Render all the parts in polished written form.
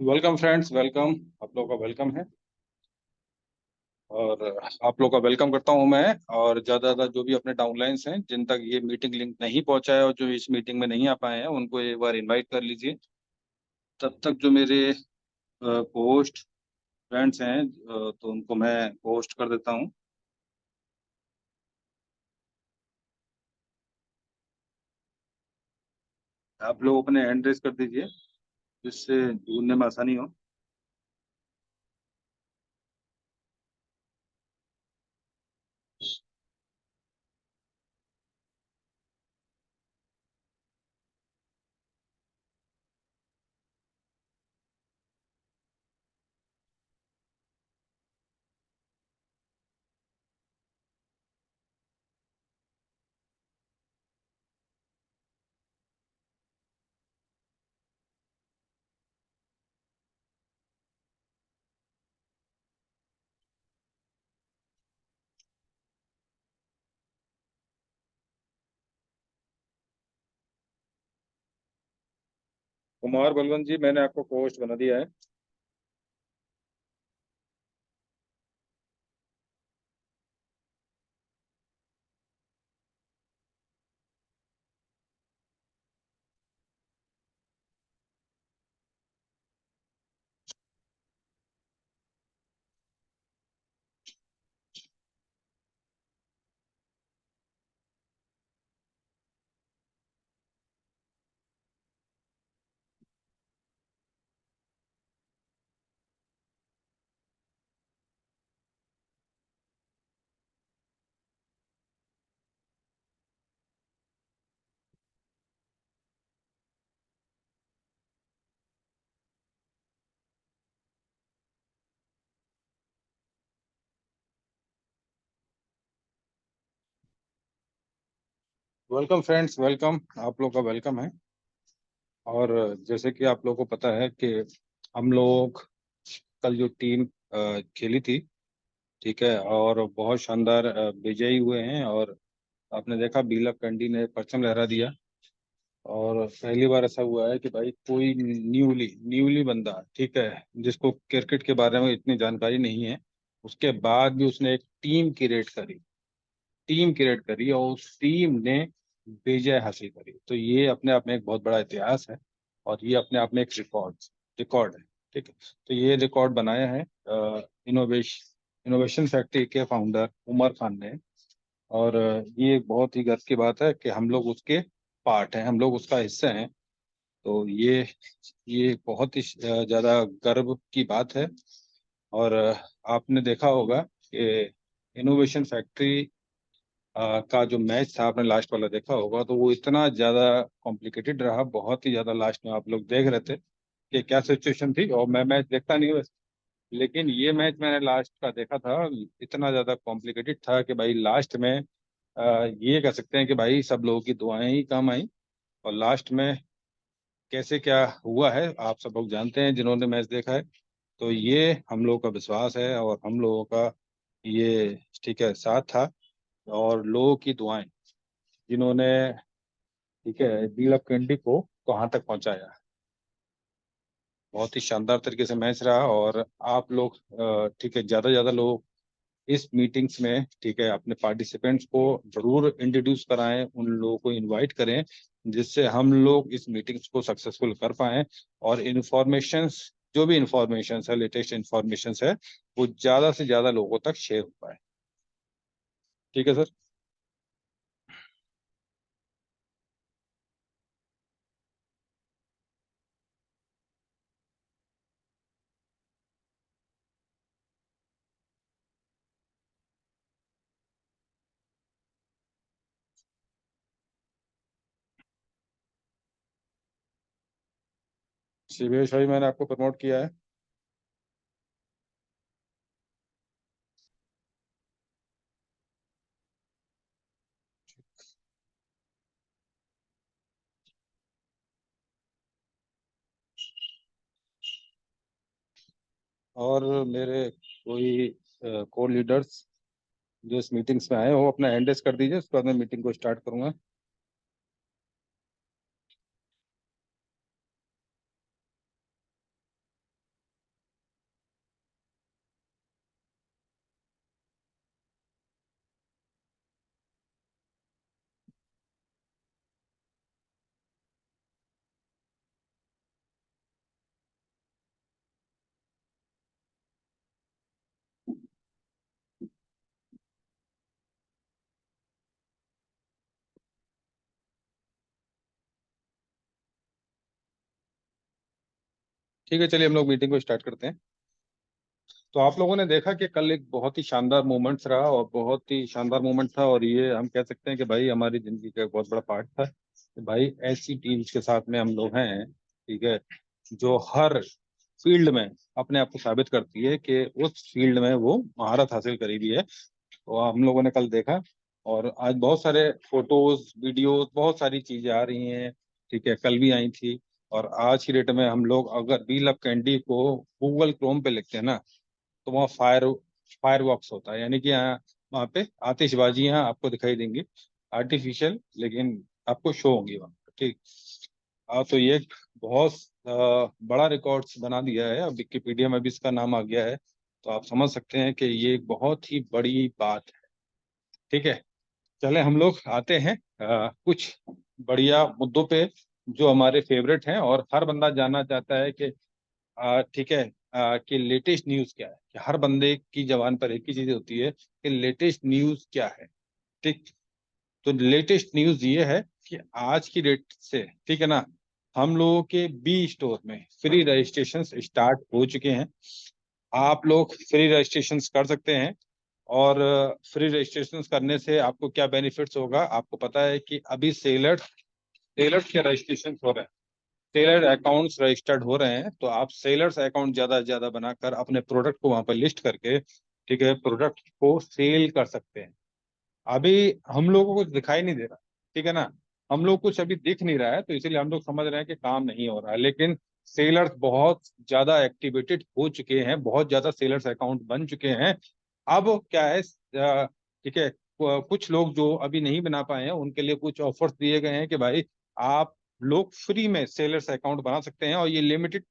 Welcome friends, welcome. आप लोगों का वेलकम है। और आप लोगों का वेलकम करता हूं मैं। और ज़्यादा ज़्यादा जो भी अपने डाउनलाइंस हैं, जिन तक ये मीटिंग लिंक नहीं पहुंचा है और जो इस मीटिंग में नहीं आ पाए हैं, उनको एक बार इनवाइट कर लीजिए। तब तक जो मेरे होस्ट फ्रेंड्स हैं, तो उनको मैं होस्ट कर देता हूं। आप लोग अपने हैंड रेस कर दीजिए, जिससे ढूंढने में आसानी हो। कुमार बलवंत जी, मैंने आपको होस्ट बना दिया है। Welcome friends, welcome. आप लोग का वेलकम है। और जैसे कि आप लोगों को पता है कि हम लोग कल जो टीम खेली थी, ठीक है, और बहुत शानदार विजयी हुए हैं। और आपने देखा बीलक कंडी ने परचम लहरा दिया। और पहली बार ऐसा हुआ है कि भाई कोई न्यूली न्यूली बंदा, ठीक है, जिसको क्रिकेट के बारे में इतनी जानकारी नहीं है, उसके बाद भी उसने एक टीम क्रिएट करी और उस टीम ने विजय हासिल करी। तो ये अपने आप में एक बहुत बड़ा इतिहास है। और ये अपने आप में एक रिकॉर्ड है। ठीक है। तो ये रिकॉर्ड बनाया है इनोवेशन फैक्ट्री के फाउंडर उमर खान ने। और ये बहुत ही गर्व की बात है कि हम लोग उसके पार्ट हैं, हम लोग उसका हिस्सा हैं। तो ये बहुत ही ज्यादा गर्व की बात है। और आपने देखा होगा कि इनोवेशन फैक्ट्री का जो मैच था, आपने लास्ट वाला देखा होगा, तो वो इतना ज्यादा कॉम्प्लिकेटेड रहा, बहुत ही ज्यादा। लास्ट में आप लोग देख रहे थे कि क्या सिचुएशन थी। और मैं मैच देखता नहीं हूँ वैसे, लेकिन ये मैच मैंने लास्ट का देखा था। इतना ज्यादा कॉम्प्लिकेटेड था कि भाई लास्ट में ये कह सकते हैं कि भाई सब लोगों की दुआएं ही काम आई। और लास्ट में कैसे क्या हुआ है, आप सब लोग जानते हैं जिन्होंने मैच देखा है। तो ये हम लोगों का विश्वास है और हम लोगों का ये, ठीक है, साथ था। और लोगों की दुआएं, जिन्होंने, ठीक है, डीलप कैंडी को कहाँ तक पहुंचाया। बहुत ही शानदार तरीके से मैच रहा। और आप लोग, ठीक है, ज्यादा से ज्यादा लोग इस मीटिंग्स में, ठीक है, अपने पार्टिसिपेंट्स को जरूर इंट्रोड्यूस कराएं, उन लोगों को इनवाइट करें, जिससे हम लोग इस मीटिंग्स को सक्सेसफुल कर पाएं। और इंफॉर्मेशंस, जो भी इंफॉर्मेशन है, लेटेस्ट इंफॉर्मेशन है, वो ज्यादा से ज्यादा लोगों तक शेयर हो पाए। ठीक है सर। शिवेश भाई, मैंने आपको प्रमोट किया है। और मेरे कोई को लीडर्स जो इस मीटिंग्स में आए हो, अपना हैंड रेस कर दीजिए, उसके बाद मैं मीटिंग को स्टार्ट करूंगा। ठीक है, चलिए हम लोग मीटिंग को स्टार्ट करते हैं। तो आप लोगों ने देखा कि कल एक बहुत ही शानदार मोमेंट्स रहा और बहुत ही शानदार मोमेंट था, और ये हम कह सकते हैं कि भाई हमारी जिंदगी का एक बहुत बड़ा पार्ट था कि भाई ऐसी टीम्स के साथ में हम लोग हैं, ठीक है, जो हर फील्ड में अपने आप को साबित करती है कि उस फील्ड में वो महारत हासिल करी भी है। तो हम लोगों ने कल देखा, और आज बहुत सारे फोटोज वीडियोस बहुत सारी चीजें आ रही हैं, ठीक है, कल भी आई थी। और आज की डेट में हम लोग अगर वी लव कैंडी को गूगल क्रोम पे लिखते हैं ना, तो वहाँ फायर वर्क्स होता है, यानी कि यहाँ वहाँ पे आतिशबाजियां आपको दिखाई देंगी, आर्टिफिशियल, लेकिन आपको शो होंगी वहाँ पे, ठीक। तो ये एक बहुत बड़ा रिकॉर्ड्स बना दिया है, अब विकिपीडिया में भी इसका नाम आ गया है। तो आप समझ सकते हैं कि ये एक बहुत ही बड़ी बात है, ठीक है। चले हम लोग आते हैं कुछ बढ़िया मुद्दों पे जो हमारे फेवरेट हैं, और हर बंदा जानना चाहता है कि ठीक है, कि लेटेस्ट न्यूज क्या है, कि हर बंदे की जबान पर एक ही चीज होती है कि लेटेस्ट न्यूज क्या है, ठीक। तो लेटेस्ट न्यूज ये है कि आज की डेट से, ठीक है ना, हम लोगों के बी स्टोर में फ्री रजिस्ट्रेशन स्टार्ट हो चुके हैं। आप लोग फ्री रजिस्ट्रेशन कर सकते हैं, और फ्री रजिस्ट्रेशन करने से आपको क्या बेनिफिट्स होगा, आपको पता है कि अभी सेलर्स सेलर्स के रजिस्ट्रेशन हो रहे हैं, सेलर अकाउंट्स रजिस्टर्ड हो रहे हैं। तो आप सेलर्स अकाउंट ज्यादा से ज्यादा बनाकर अपने प्रोडक्ट को वहां पर लिस्ट करके, ठीक है, प्रोडक्ट को सेल कर सकते हैं। अभी हम लोगों को कुछ दिखाई नहीं दे रहा, ठीक है ना, हम लोग कुछ अभी दिख नहीं रहा है, तो इसीलिए हम लोग समझ रहे हैं कि काम नहीं हो रहा है, लेकिन सेलर्स बहुत ज्यादा एक्टिवेटेड हो चुके हैं, बहुत ज्यादा सेलर्स अकाउंट बन चुके हैं। अब क्या है, ठीक है, कुछ लोग जो अभी नहीं बना पाए हैं उनके लिए कुछ ऑफर्स दिए गए हैं कि भाई आप लोग फ्री में सेलर्स अकाउंट बना सकते हैं, और ये लिमिटेड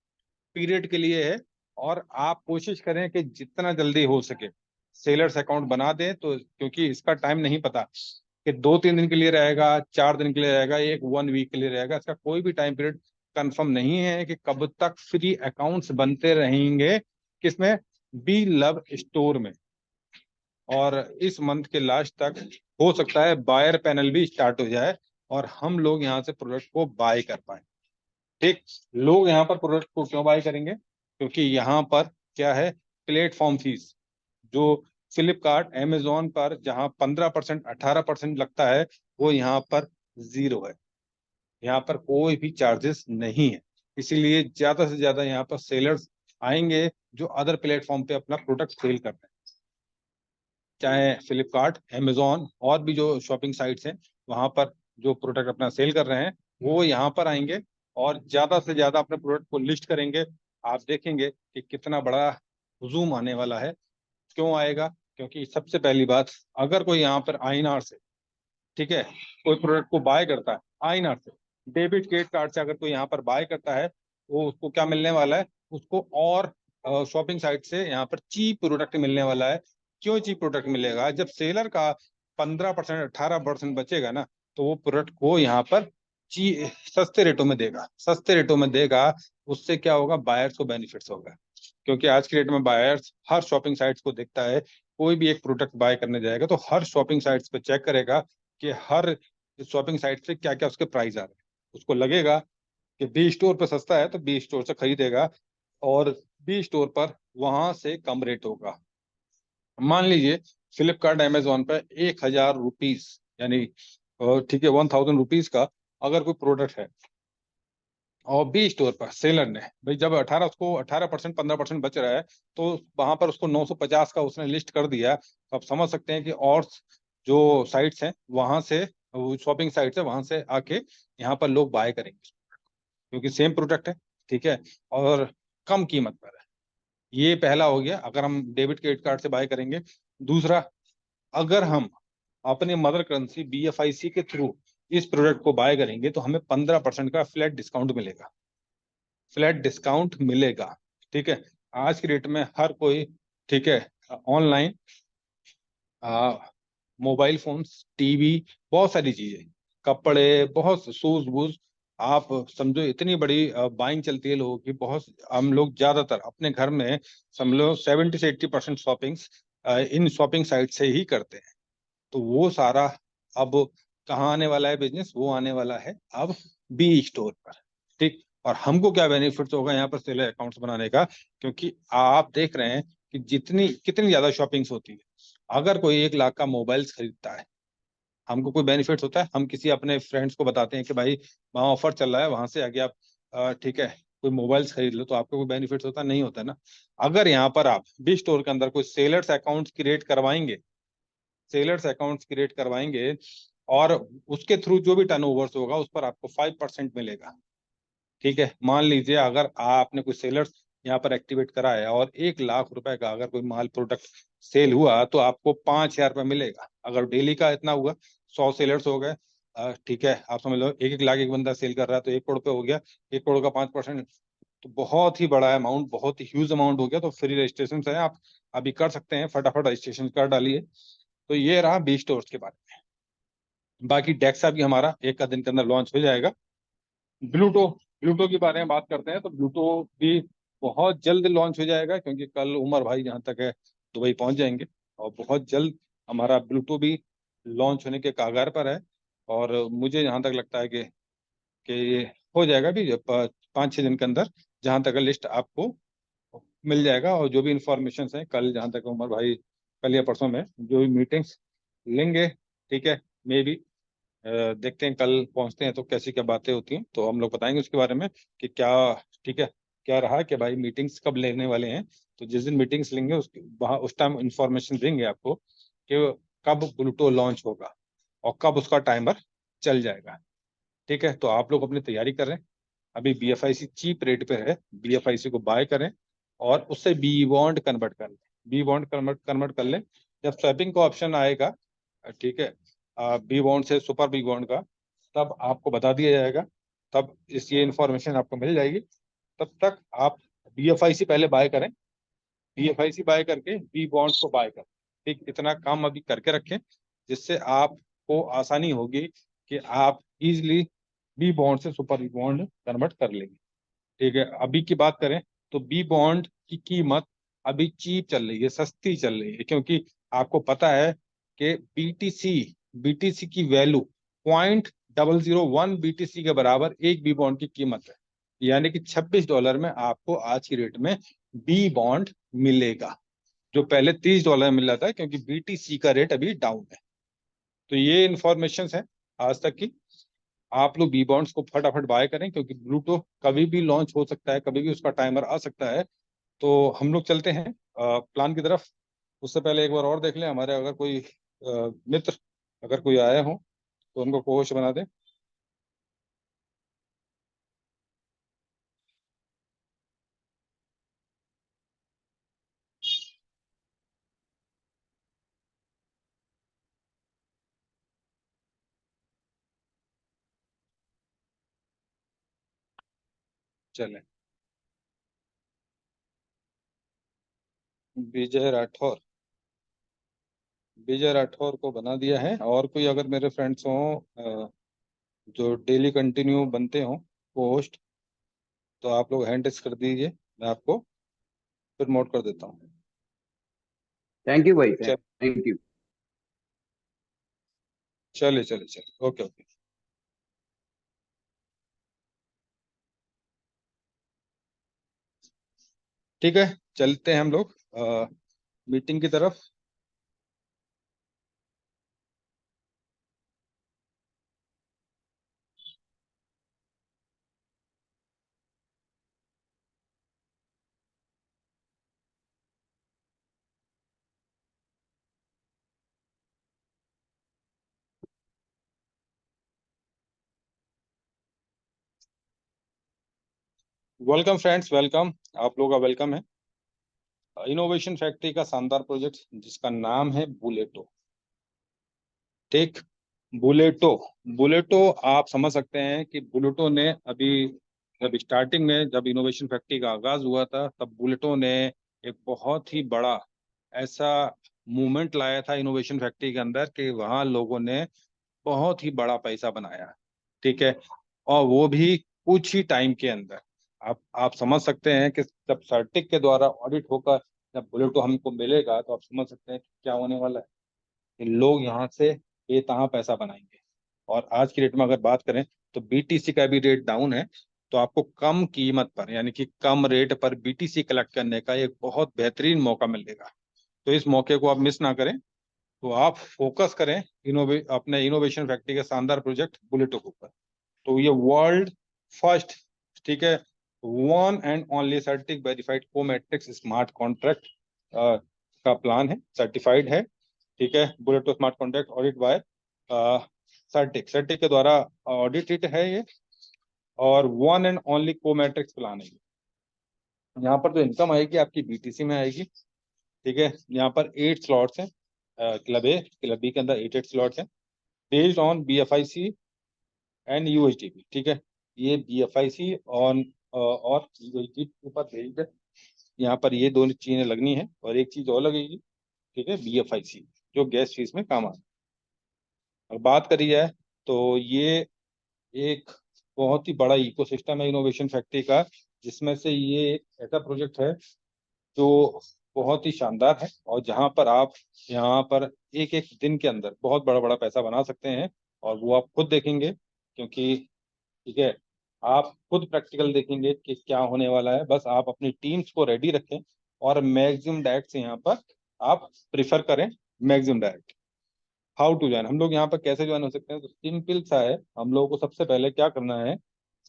पीरियड के लिए है। और आप कोशिश करें कि जितना जल्दी हो सके सेलर्स अकाउंट बना दें, तो क्योंकि इसका टाइम नहीं पता कि 2-3 दिन के लिए रहेगा, 4 दिन के लिए रहेगा, एक 1 वीक के लिए रहेगा, इसका कोई भी टाइम पीरियड कंफर्म नहीं है कि कब तक फ्री अकाउंट्स बनते रहेंगे, किसमें, बी लव स्टोर में। और इस मंथ के लास्ट तक हो सकता है बायर पैनल भी स्टार्ट हो जाए, और हम लोग यहाँ से प्रोडक्ट को बाय कर पाए, ठीक। लोग यहाँ पर प्रोडक्ट को क्यों बाय करेंगे, क्योंकि यहाँ पर क्या है, प्लेटफॉर्म फीस जो फ्लिपकार्ट अमेजोन पर जहाँ 15% 18% लगता है, वो यहाँ पर जीरो है। यहाँ पर कोई भी चार्जेस नहीं है, इसीलिए ज्यादा से ज्यादा यहाँ पर सेलर्स आएंगे जो अदर प्लेटफॉर्म पे अपना प्रोडक्ट सेल कर रहे हैं, चाहे फ्लिपकार्ट अमेजोन और भी जो शॉपिंग साइट्स हैं, वहां पर जो प्रोडक्ट अपना सेल कर रहे हैं वो यहाँ पर आएंगे और ज्यादा से ज्यादा अपने प्रोडक्ट को लिस्ट करेंगे। आप देखेंगे कि कितना बड़ा हुजूम आने वाला है। क्यों आएगा, क्योंकि सबसे पहली बात, अगर कोई यहाँ पर आईएनआर से, ठीक है, कोई प्रोडक्ट को बाय करता है आईएनआर से, डेबिट क्रेडिट कार्ड से अगर कोई यहाँ पर बाय करता है, वो उसको क्या मिलने वाला है, उसको और शॉपिंग साइट से यहाँ पर चीप प्रोडक्ट मिलने वाला है। क्यों चीप प्रोडक्ट मिलेगा, जब सेलर का 15% 18% बचेगा ना, तो वो प्रोडक्ट को यहाँ पर ची सस्ते रेटों में देगा, सस्ते रेटों में देगा। उससे क्या होगा, बायर्स को बेनिफिट्स होगा, क्योंकि आज के डेट में बायर्स हर शॉपिंग साइट्स को देखता है। कोई भी एक प्रोडक्ट बाय करने जाएगा तो हर शॉपिंग साइट्स पे चेक करेगा कि हर शॉपिंग साइट से क्या क्या उसके प्राइस आ रहे हैं। उसको लगेगा कि बी स्टोर पर सस्ता है तो बी स्टोर से खरीदेगा, और बी स्टोर पर वहां से कम रेट होगा। मान लीजिए फ्लिपकार्ट अमेजोन पर 1,000 रुपीज, यानी ठीक है 1,000 रुपीज का अगर कोई प्रोडक्ट है, और बी स्टोर पर सेलर ने भाई जब 18% 15% बच रहा है, तो वहां पर उसको 950 का उसने लिस्ट कर दिया। तो आप समझ सकते हैं कि और जो साइट्स हैं वहां से, शॉपिंग साइट्स है वहां से आके यहाँ पर लोग बाय करेंगे, क्योंकि सेम प्रोडक्ट है, ठीक है, और कम कीमत पर है। ये पहला हो गया, अगर हम डेबिट क्रेडिट कार्ड से बाय करेंगे। दूसरा, अगर हम अपने मदर करेंसी BFIC के थ्रू इस प्रोडक्ट को बाय करेंगे, तो हमें 15% का फ्लैट डिस्काउंट मिलेगा, फ्लैट डिस्काउंट मिलेगा, ठीक है। आज की डेट में हर कोई, ठीक है, ऑनलाइन मोबाइल फोन्स, टीवी, बहुत सारी चीजें, कपड़े, बहुत शूज वूज, आप समझो इतनी बड़ी बाइंग चलती है लोगों की। बहुत हम लोग ज्यादातर अपने घर में समझ लो 70 से 80% शॉपिंग्स इन शॉपिंग साइट से ही करते हैं। तो वो सारा अब कहाँ आने वाला है बिजनेस, वो आने वाला है अब बी स्टोर पर, ठीक। और हमको क्या बेनिफिट होगा यहाँ पर सेलर अकाउंट्स बनाने का, क्योंकि आप देख रहे हैं कि जितनी कितनी ज्यादा शॉपिंग्स होती है। अगर कोई 1 लाख का मोबाइल खरीदता है, हमको कोई बेनिफिट होता है? हम किसी अपने फ्रेंड्स को बताते हैं कि भाई वहाँ ऑफर चल रहा है, वहां से आगे आप ठीक है कोई मोबाइल्स खरीद लो, तो आपको कोई बेनिफिट होता? नहीं होता ना। अगर यहाँ पर आप बी स्टोर के अंदर कोई सेलर्स अकाउंट क्रिएट करवाएंगे, सेलर्स अकाउंट क्रिएट करवाएंगे, और उसके थ्रू जो भी टर्नओवर्स होगा उस पर आपको 5% मिलेगा। ठीक है, मान लीजिए अगर आपने कोई सेलर्स यहाँ पर एक्टिवेट करा है और 1 लाख रुपए का अगर कोई माल प्रोडक्ट सेल हुआ, तो आपको 5,000 रुपये मिलेगा। अगर डेली का इतना हुआ, 100 सेलर्स हो गए, ठीक है, आप समझ लो 1-1 लाख एक बंदा सेल कर रहा है, तो 1 करोड़ रुपये हो गया। 1 करोड़ का 5%, तो बहुत ही बड़ा अमाउंट, बहुत ही ह्यूज अमाउंट हो गया। तो फ्री रजिस्ट्रेशन है, आप अभी कर सकते हैं, फटाफट रजिस्ट्रेशन कर डालिए। तो ये रहा बी स्टोर्स के बारे में। बाकी डेक्सा भी हमारा एक का दिन के अंदर लॉन्च हो जाएगा। ब्लूटो, ब्लूटो के बारे में बात करते हैं, तो ब्लूटो भी बहुत जल्द लॉन्च हो जाएगा, क्योंकि कल उमर भाई जहाँ तक है दुबई पहुंच जाएंगे, और बहुत जल्द हमारा ब्लूटो भी लॉन्च होने के कागार पर है। और मुझे जहाँ तक लगता है कि ये हो जाएगा भी 5-6 दिन के अंदर, जहाँ तक लिस्ट आपको मिल जाएगा। और जो भी इंफॉर्मेशन है कल, जहाँ तक उमर भाई कल या परसों में जो भी मीटिंग्स लेंगे, ठीक है, मे बी देखते हैं कल पहुंचते हैं तो कैसी क्या बातें होती हैं, तो हम लोग बताएंगे उसके बारे में कि क्या, ठीक है, क्या रहा कि भाई मीटिंग्स कब लेने वाले हैं। तो जिस दिन मीटिंग्स लेंगे उस वहाँ उस टाइम इंफॉर्मेशन देंगे आपको कि कब ब्लूटो लॉन्च होगा और कब उसका टाइमर चल जाएगा। ठीक है, तो आप लोग अपनी तैयारी करें। अभी BFIC चीप रेट पे है, BFIC को बाय करें और उससे बी बॉन्ड कन्वर्ट कर लें। बी बॉन्ड कन्वर्ट कन्वर्ट कर लें। जब स्वैपिंग का ऑप्शन आएगा, ठीक है, बी बॉन्ड से सुपर बी बॉन्ड का, तब आपको बता दिया जाएगा, तब इस ये इन्फॉर्मेशन आपको मिल जाएगी। तब तक आप BFIC पहले बाय करें, BFIC बाय करके बी बॉन्ड्स को बाय करें। ठीक, इतना काम अभी करके रखें, जिससे आपको आसानी होगी कि आप इजिली बी बॉन्ड से सुपर बी बॉन्ड कन्वर्ट कर लेंगे। ठीक है, अभी की बात करें तो बी बॉन्ड की कीमत अभी चीप चल रही है, सस्ती चल रही है, क्योंकि आपको पता है कि बीटीसी बीटीसी की वैल्यू 0.001 BTC के बराबर एक बी बॉन्ड की कीमत है। यानी कि $26 में आपको आज की रेट में बी बॉन्ड मिलेगा, जो पहले $30 में मिल रहा था, क्योंकि बीटीसी का रेट अभी डाउन है। तो ये इंफॉर्मेशन है आज तक की। आप लोग बी बॉन्ड्स को फटाफट बाय करें, क्योंकि ब्लूटो कभी भी लॉन्च हो सकता है, कभी भी उसका टाइमर आ सकता है। तो हम लोग चलते हैं प्लान की तरफ। उससे पहले एक बार और देख लें, हमारे अगर कोई मित्र अगर कोई आए हो तो उनको कोच बना दें। चलें, विजय राठौर, विजय राठौर को बना दिया है। और कोई अगर मेरे फ्रेंड्स हों जो डेली कंटिन्यू बनते हों पोस्ट, तो आप लोग हैंड टेस्ट कर दीजिए, मैं आपको प्रमोट कर देता हूँ। थैंक यू भाई, चल, थैंक यू। चलिए चलिए चलिए, ओके ओके। ठीक है, चलते हैं हम लोग मीटिंग की तरफ। वेलकम फ्रेंड्स, वेलकम, आप लोगों का वेलकम है इनोवेशन फैक्ट्री का शानदार प्रोजेक्ट जिसका नाम है बुलेटो। ठीक, बुलेटो, बुलेटो, आप समझ सकते हैं कि बुलेटो ने अभी, जब स्टार्टिंग में जब इनोवेशन फैक्ट्री का आगाज हुआ था, तब बुलेटो ने एक बहुत ही बड़ा ऐसा मूवमेंट लाया था इनोवेशन फैक्ट्री के अंदर कि वहाँ लोगों ने बहुत ही बड़ा पैसा बनाया। ठीक है, और वो भी कुछ ही टाइम के अंदर। आप समझ सकते हैं कि जब सर्टिक के द्वारा ऑडिट होकर जब बुलेटो हमको मिलेगा, तो आप समझ सकते हैं कि क्या होने वाला है, कि लोग यहाँ से बेतहा पैसा बनाएंगे। और आज की डेट में अगर बात करें तो BTC का भी रेट डाउन है। तो आपको कम कीमत पर यानी कि कम रेट पर बीटीसी कलेक्ट करने का एक बहुत बेहतरीन मौका मिलेगा। तो इस मौके को आप मिस ना करें। तो आप फोकस करें अपने इनोवेशन फैक्ट्री के शानदार प्रोजेक्ट बुलेटो के ऊपर। तो ये वर्ल्ड फर्स्ट, ठीक है, one and only CertiK verified Kometrics smart contract का प्लान है, सर्टिफाइड है, ठीक है। Bulleto smart contract audit by CertiK, CertiK के द्वारा ऑडिटेड है ये, और one and only Kometrics plan है। यहाँ पर जो इनकम आएगी आपकी बीटीसी में आएगी, ठीक है। यहाँ पर 8 स्लॉट्स हैं, क्लब ए क्लब बी के अंदर 8 स्लॉट्स हैं, बेस्ड ऑन बीएफआईसी एंड यूएसडीपी, ठीक है। ये बीएफआईसी ऑन और यूएसडीपी के ऊपर बेस्ड है। यहाँ पर ये दोनों चीजें लगनी है, और एक चीज और लगेगी, ठीक है, बीएफआईसी, जो गैस फीस में काम आता है। अब बात करी जाए तो ये एक बहुत ही बड़ा इकोसिस्टम है इनोवेशन फैक्ट्री का, जिसमें से ये एक ऐसा प्रोजेक्ट है जो बहुत ही शानदार है, और जहां पर आप यहाँ पर एक एक दिन के अंदर बहुत बड़ा बड़ा पैसा बना सकते हैं, और वो आप खुद देखेंगे, क्योंकि, ठीक है, आप खुद प्रैक्टिकल देखेंगे कि क्या होने वाला है। बस आप अपनी टीम्स को रेडी रखें, और मैक्सिमम डायरेक्ट से यहाँ पर आप प्रिफर करें, maximum direct. How to join, हम लोग यहाँ पर कैसे ज्वाइन हो सकते हैं, तो सिंपल सा है। हम लोगों को सबसे पहले क्या करना है,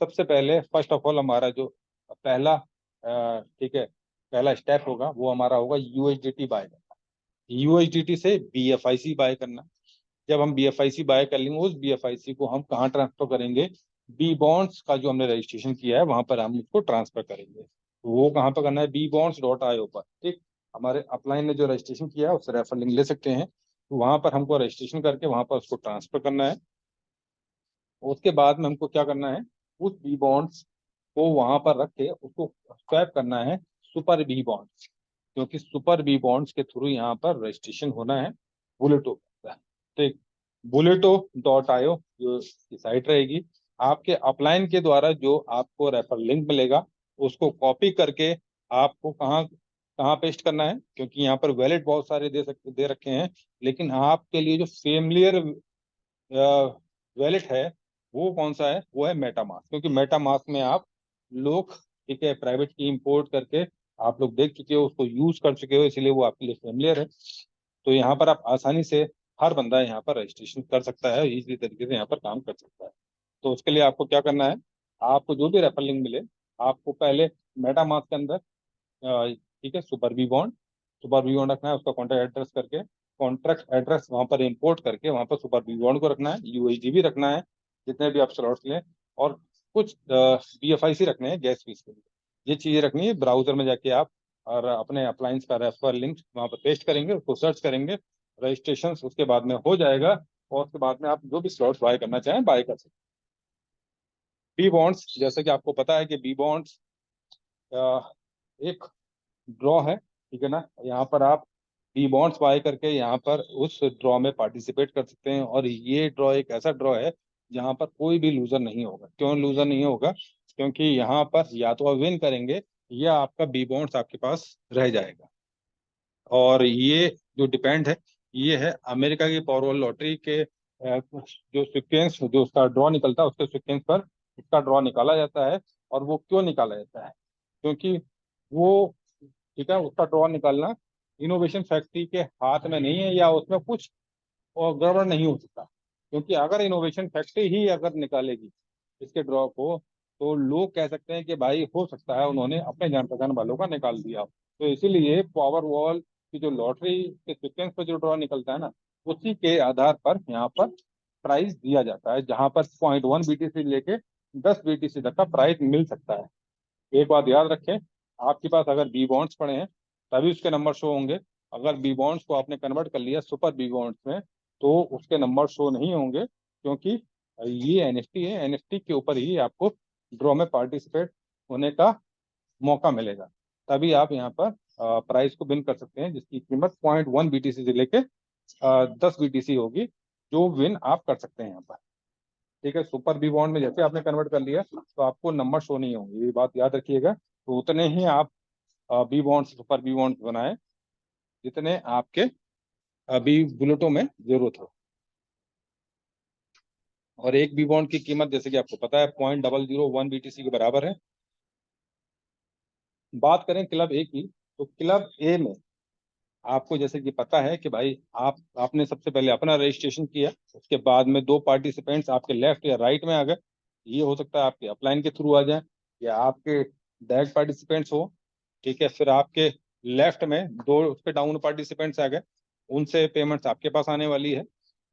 सबसे पहले फर्स्ट ऑफ ऑल हमारा जो पहला, ठीक है, पहला स्टेप होगा वो हमारा होगा यूएसडीटी बाय करना। यूएसडीटी से बीएफआईसी बाय करना। जब हम बीएफआईसी बाय कर लेंगे, उस बीएफआईसी को हम कहाँ ट्रांसफर करेंगे, बी बॉन्ड्स का जो हमने रजिस्ट्रेशन किया है वहां पर हम उसको ट्रांसफर करेंगे। तो वो कहाँ पर करना है, bbonds.io पर, ठीक। हमारे अपलाइन ने जो रजिस्ट्रेशन किया है उससे रेफर लिंक ले सकते हैं, तो वहां पर हमको रजिस्ट्रेशन करके वहां पर उसको ट्रांसफर करना है। उसके बाद में हमको क्या करना है, उस बी बॉन्ड्स को वहां पर रख के उसको स्वैप करना है सुपर बी बॉन्ड्स, क्योंकि सुपर बी बॉन्ड्स के थ्रू यहाँ पर रजिस्ट्रेशन होना है बुलेटो का। ठीक, buleto.io जो साइट रहेगी, आपके अपलाइन के द्वारा जो आपको रेफर लिंक मिलेगा उसको कॉपी करके आपको कहाँ कहाँ पेस्ट करना है, क्योंकि यहाँ पर वैलेट बहुत सारे दे रखे हैं, लेकिन आपके लिए जो फेमिलियर वैलेट है वो कौन सा है, वो है मेटामास्क, क्योंकि मेटामास्क में आप लोग, ठीक है, प्राइवेट की इंपोर्ट करके आप लोग देख चुके हो, उसको यूज कर चुके हो, इसलिए वो आपके लिए फेमिलियर है। तो यहाँ पर आप आसानी से, हर बंदा यहाँ पर रजिस्ट्रेशन कर सकता है, इसी तरीके से यहाँ पर काम कर सकता है। तो उसके लिए आपको क्या करना है, आपको जो भी रेफर लिंक मिले, आपको पहले मेटामास्क के अंदर, ठीक है, सुपर वी बॉन्ड रखना है, उसका कॉन्टैक्ट एड्रेस करके, कॉन्ट्रैक्ट एड्रेस वहां पर इंपोर्ट करके वहां पर सुपर वी बॉन्ड को रखना है, यूएसडी भी रखना है, जितने भी आप स्लॉट्स लें, और कुछ बीएफआईसी रखने हैं गैस फीस के लिए। ये चीजें रखनी है। ब्राउजर में जाके आप और अपने अप्लायंस का रेफर लिंक वहां पर पेस्ट करेंगे, उसको सर्च करेंगे, रजिस्ट्रेशन उसके बाद में हो जाएगा, और उसके बाद में आप जो भी स्लॉट्स बाय करना चाहें बाय कर सकते हैं। बी बॉन्ड्स, जैसे कि आपको पता है कि बी बॉन्ड्स एक ड्रॉ है, ठीक है ना। यहाँ पर आप बी बॉन्ड्स बाय करके यहाँ पर उस ड्रॉ में पार्टिसिपेट कर सकते हैं, और ये ड्रॉ एक ऐसा ड्रॉ है जहाँ पर कोई भी लूजर नहीं होगा। क्यों लूजर नहीं होगा, क्योंकि यहाँ पर या तो आप विन करेंगे, या आपका बी बॉन्ड्स आपके पास रह जाएगा। और ये जो डिपेंड है, ये है अमेरिका की पावरबॉल लॉटरी के जो सिक्वेंस, जो उसका ड्रॉ निकलता है उसके सिक्वेंस पर इसका ड्रॉ निकाला जाता है। और वो क्यों निकाला जाता है, क्योंकि वो, ठीक है, उसका ड्रॉ निकालना इनोवेशन फैक्ट्री के हाथ में नहीं है, या उसमें कुछ और गड़बड़ नहीं हो सकता। क्योंकि अगर इनोवेशन फैक्ट्री ही अगर निकालेगी इसके ड्रॉ को, तो लोग कह सकते हैं कि भाई हो सकता है उन्होंने अपने जान पहचान वालों का निकाल दिया। तो इसीलिए पावर वॉल की जो लॉटरी के सिक्वेंस पर जो ड्रॉ निकलता है ना, उसी के आधार पर यहाँ पर प्राइस दिया जाता है, जहां पर 0.1 BTC लेके 10 BTC तक का प्राइस मिल सकता है। एक बात याद रखें, आपके पास अगर बी बॉन्ड्स पड़े हैं तभी उसके नंबर शो होंगे। अगर बी बॉन्ड्स को आपने कन्वर्ट कर लिया सुपर बी बॉन्ड्स में, तो उसके नंबर शो नहीं होंगे, क्योंकि ये एनएफटी है, एनएफटी के ऊपर ही आपको ड्रॉ में पार्टिसिपेट होने का मौका मिलेगा। तभी आप यहाँ पर प्राइस को विन कर सकते हैं, जिसकी कीमत 0.1 BTC से लेके 10 BTC होगी, जो विन आप कर सकते हैं यहाँ पर। ठीक है, सुपर बी बॉन्ड में जैसे आपने कन्वर्ट कर लिया तो आपको नंबर शो नहीं होंगे, ये बात याद रखिएगा। तो उतने ही आप B bonds, super B bonds बनाए जितने आपके अभी बुलेटों में जरूरत हो। और एक बी बॉन्ड की कीमत जैसे कि आपको पता है 0.001 BTC के बराबर है। बात करें क्लब ए की, तो क्लब ए में आपको जैसे कि पता है कि भाई आपने सबसे पहले अपना रजिस्ट्रेशन किया, उसके बाद में दो पार्टिसिपेंट्स आपके लेफ्ट या राइट में आ गए। ये हो सकता है आपके अपलाइन के थ्रू आ जाए या आपके डायरेक्ट पार्टिसिपेंट्स हो। ठीक है, फिर आपके लेफ्ट में दो उसके डाउन पार्टिसिपेंट्स आ गए, उनसे पेमेंट्स आपके पास आने वाली है।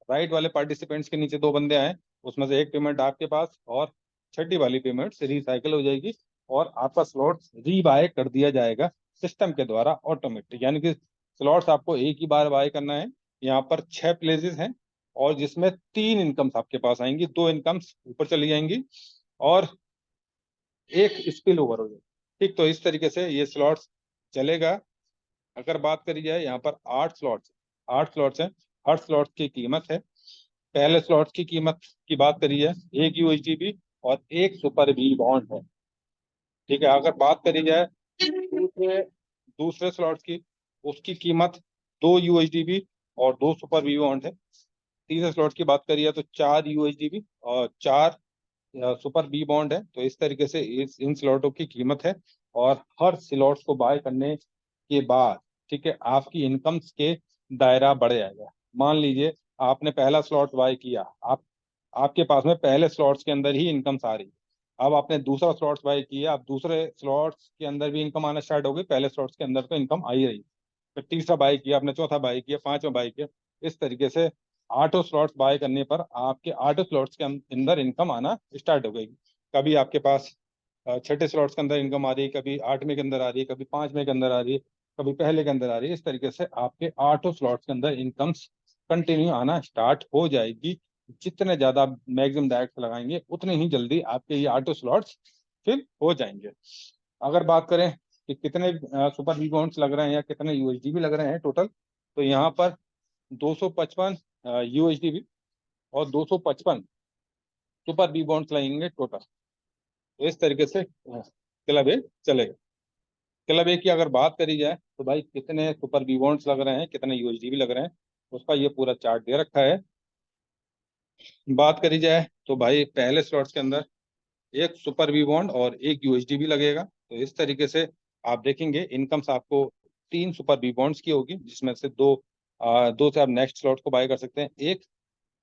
राइट वाले पार्टिसिपेंट्स के नीचे दो बंदे आए, उसमें से एक पेमेंट आपके पास, और छठी वाली पेमेंट रिसाइकल हो जाएगी और आपका स्लॉट रीबाय कर दिया जाएगा सिस्टम के द्वारा ऑटोमेटिक। यानी कि स्लॉट्स आपको एक ही बार बाय करना है। यहाँ पर 6 प्लेसेस हैं और जिसमें 3 इनकम्स आपके पास आएंगी, 2 इनकम्स ऊपर चली जाएंगी और एक स्पिल ओवर हो जाएगी। ठीक, तो इस तरीके से ये स्लॉट्स चलेगा। अगर बात करी जाए, यहाँ पर 8 स्लॉट्स हैं। हर स्लॉट की कीमत है, पहले स्लॉट की कीमत की बात करी जाए, एक यूएसडीबी और एक सुपर बी बॉन्ड है। ठीक है, अगर बात करी जाए दूसरे दूसरे स्लॉट की, उसकी कीमत 2 यूएसडीबी और 2 सुपर बी बॉन्ड है। तीसरे स्लॉट की बात करिए तो 4 यूएसडीबी और 4 सुपर बी बॉन्ड है। तो इस तरीके से इन स्लॉटों की कीमत है और हर स्लॉट्स को बाय करने के बाद, ठीक है, आपकी इनकम्स के दायरा बढ़ जाएगा। मान लीजिए आपने पहला स्लॉट बाय किया, आपके पास में पहले स्लॉट्स के अंदर ही इनकम्स आ रही है। अब आपने दूसरा स्लॉट्स बाय किया, अब दूसरे स्लॉट्स के अंदर भी इनकम आना स्टार्ट हो गई, पहले स्लॉट्स के अंदर तो इनकम आ ही रही। फिर तीसरा बाय किया आपने, चौथा बाय किया, पांचवा बाय किया। इस तरीके से 8 स्लॉट्स बाय करने पर आपके 8 स्लॉट्स के अंदर इनकम आना स्टार्ट हो गई। कभी आपके पास छठे स्लॉट्स के अंदर इनकम आ रही है, कभी 8वें के अंदर आ रही है, कभी 5वें के अंदर आ रही है, कभी पहले के अंदर आ रही है। इस तरीके से आपके 8 स्लॉट्स के अंदर इनकम्स कंटिन्यू आना स्टार्ट हो जाएगी। जितने ज्यादा मैक्सिमम डायरेक्ट लगाएंगे उतने ही जल्दी आपके ये 8 स्लॉट्स फिल हो जाएंगे। अगर बात करें कि कितने सुपर बी बॉन्ड्स लग रहे हैं या कितने यूएसडीबी लग रहे हैं टोटल, तो यहाँ पर 255 यूएसडीबी और 255 सुपर बी बॉन्ड्स लगेंगे टोटल। तो इस तरीके से क्लब ए चलेगा। क्लब ए की अगर बात करी जाए तो भाई कितने सुपर बी बॉन्ड्स लग रहे हैं, कितने यूएसडीबी लग रहे हैं, उसका ये पूरा चार्ट दे रखा है। बात करी जाए तो भाई पहले स्लॉट्स के अंदर एक सुपर बी बॉन्ड और एक यूएसडीबी लगेगा। तो इस तरीके से आप देखेंगे इनकम्स आपको 3 सुपर बी बॉन्ड्स की होगी, जिसमें से दो से आप नेक्स्ट स्लॉट को बाय कर सकते हैं, एक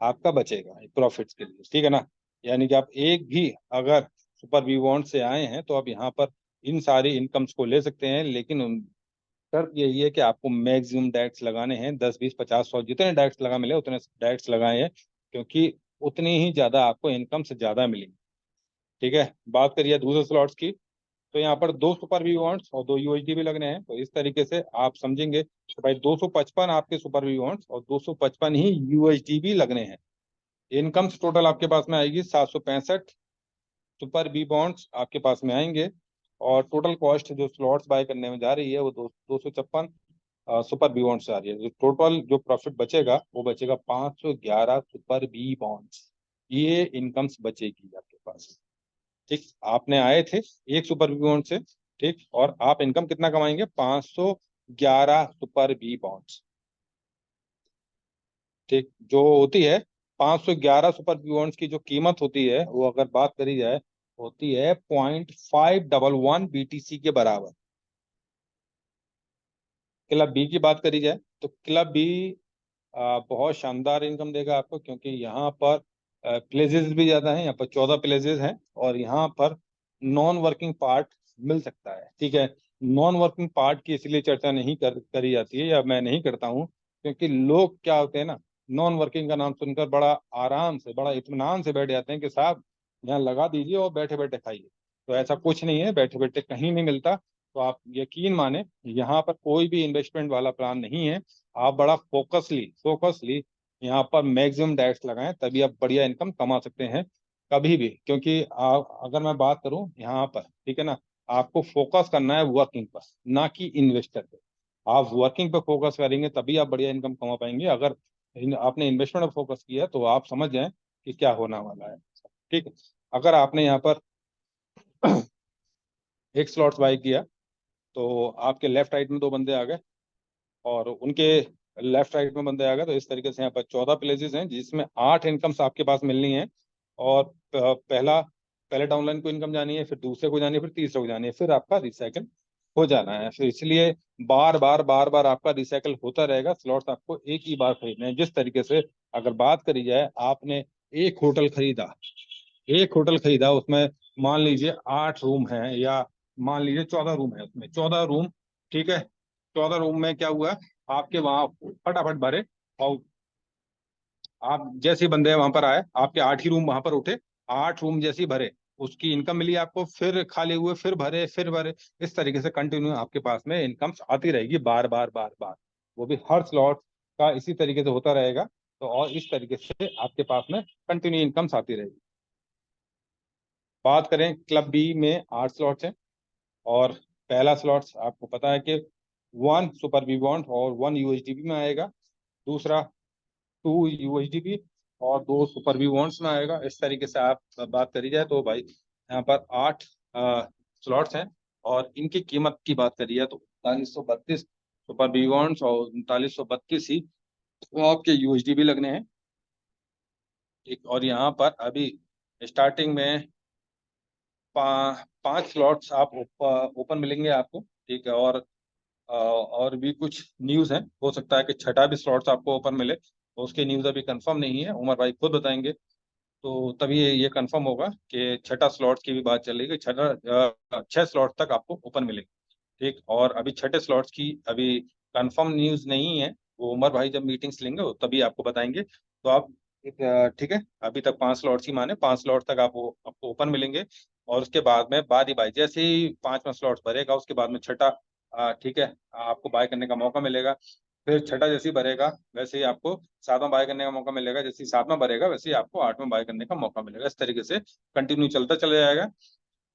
आपका बचेगा प्रॉफिट्स के लिए। ठीक है ना, यानी कि आप एक भी अगर सुपर बी बॉन्ड से आए हैं तो आप यहाँ पर इन सारी इनकम्स को ले सकते हैं। लेकिन शर्त यही है कि आपको मैक्सिमम डायरेक्ट्स लगाने हैं, 10 20 50 100 जितने डायरेक्ट्स लगा मिले उतने डायरेक्ट्स लगाए हैं, क्योंकि उतनी ही ज्यादा आपको इनकम से ज्यादा मिलेगी। ठीक है, बात करिए दूसरे स्लॉट्स की, तो यहाँ पर 2 सुपर वी वांट्स और 2 यूएसडी भी लगने हैं। तो इस तरीके से आप समझेंगे कि भाई 255 आपके सुपर वी वांट्स और 255 ही यूएसडी भी लगने हैं। इनकम्स टोटल आपके पास में आएगी 765 सुपर बी बॉन्ड्स आपके पास में आएंगे। और टोटल कॉस्ट जो स्लॉट्स बाय करने में जा रही है वो 256 सुपर बी बॉन्ड्स आ रही है। जो टोटल जो प्रॉफिट बचेगा वो बचेगा 511 सुपर बी बॉन्ड्स। ये इनकम्स बचेगी आपके पास। ठीक, आपने आए थे एक सुपर बी बॉन्ड से, ठीक, और आप इनकम कितना कमाएंगे, 511 सुपर बी बॉन्ड्स। ठीक, जो होती है 511 सुपर बी बॉन्ड्स की जो कीमत होती है वो अगर बात करी जाए होती है 0.511 BTC के बराबर। क्लब बी की बात करी जाए तो क्लब बी बहुत शानदार इनकम देगा आपको, क्योंकि यहाँ पर प्लेसेस भी ज्यादा हैं। यहाँ पर 14 प्लेसेस हैं और यहाँ पर नॉन वर्किंग पार्ट मिल सकता है। ठीक है, नॉन वर्किंग पार्ट की इसलिए चर्चा नहीं करी जाती है या मैं नहीं करता हूँ, क्योंकि लोग क्या होते हैं ना, नॉन वर्किंग का नाम सुनकर बड़ा आराम से बड़ा इत्मीनान से बैठ जाते हैं कि साहब यहाँ लगा दीजिए और बैठे बैठे खाइए। तो ऐसा कुछ नहीं है, बैठे बैठे कहीं नहीं मिलता। तो आप यकीन माने यहाँ पर कोई भी इन्वेस्टमेंट वाला प्लान नहीं है। आप बड़ा फोकसली यहाँ पर मैक्सिमम डायरेक्ट लगाएं, तभी आप बढ़िया इनकम कमा सकते हैं कभी भी। क्योंकि अगर मैं बात करूं यहाँ पर, ठीक है ना, आपको फोकस करना है वर्किंग पर, ना कि इन्वेस्टर पे। आप वर्किंग पे फोकस करेंगे तभी आप बढ़िया इनकम कमा पाएंगे। अगर आपने इन्वेस्टमेंट पर फोकस किया तो आप समझ जाएं कि क्या होने वाला है। ठीक है, अगर आपने यहाँ पर एक स्लॉट बाय किया तो आपके लेफ्ट राइट में दो बंदे आ गए और उनके लेफ्ट राइट में बंदे आ गए। तो इस तरीके से यहाँ पर 14 प्लेसेस हैं जिसमें 8 इनकम्स आपके पास मिलनी है। और पहले डाउनलाइन को इनकम जानी है, फिर दूसरे को जानी है, फिर तीसरे को जानी है, फिर आपका रिसाइकल हो जाना है। फिर इसलिए बार बार आपका रिसाइकल होता रहेगा। स्लॉट्स आपको एक ही बार खरीदने हैं। जिस तरीके से अगर बात करी जाए, आपने एक होटल खरीदा, उसमें मान लीजिए 8 रूम है, या मान लीजिए 14 रूम है, उसमें 14 रूम, ठीक है। 14 रूम में क्या हुआ, आपके वहां फटाफट भरे, और आप जैसे ही बंदे वहां पर आए, आपके 8 ही रूम वहां पर उठे, 8 रूम जैसे ही भरे, उसकी इनकम मिली आपको, फिर खाली हुए, फिर भरे, फिर भरे। इस तरीके से कंटिन्यू आपके पास में इनकम आती रहेगी, बार बार बार बार। वो भी हर स्लॉट का इसी तरीके से होता रहेगा। तो और इस तरीके से आपके पास में कंटिन्यू इनकम्स आती रहेगी। बात करें क्लब बी में 8 स्लॉट्स हैं। और पहला स्लॉट्स आपको पता है कि 1 सुपर बी बॉन्ड और 1 यूएसडीपी में आएगा। दूसरा 2 यूएसडीपी और 2 सुपर बी बॉन्ड्स में आएगा। इस तरीके से आप बात करी जाए तो भाई यहाँ पर 8 स्लॉट्स हैं। और इनकी कीमत की बात करी जाए तो 3932 सुपर बी बॉन्ड्स और 3932 ही वो आपके यूएसडीबी लगने हैं। ठीक, और यहाँ पर अभी स्टार्टिंग में 5 स्लॉट्स आप ओपन मिलेंगे आपको। ठीक है, और भी कुछ न्यूज़ है, हो सकता है कि छठा भी स्लॉट्स आपको ओपन मिले, तो उसकी न्यूज़ अभी कंफर्म नहीं है, उमर भाई खुद बताएंगे। तो तभी ये कंफर्म होगा कि छठा स्लॉट्स की भी बात चल रही है कि 6 स्लॉट तक आपको ओपन मिलेंगे। ठीक, और अभी छठे स्लॉट्स की अभी कंफर्म न्यूज़ नहीं है, वो उमर भाई जब मीटिंग्स लेंगे वो तभी आपको बताएंगे। तो आप ठीक है, अभी तक 5 स्लॉट्स ही माने, 5 स्लॉट तक आपको ओपन मिलेंगे। और उसके बाद में बाद ही बाई, जैसे ही 5वां स्लॉट भरेगा, उसके बाद में छठा ठीक है, आपको बाय करने का मौका मिलेगा। फिर छठा जैसे ही भरेगा, वैसे ही आपको 7वां बाय करने का मौका मिलेगा। जैसे ही 7वां भरेगा, वैसे ही आपको 8वां बाय करने का मौका मिलेगा। इस तरीके से कंटिन्यू चलता चला जाएगा।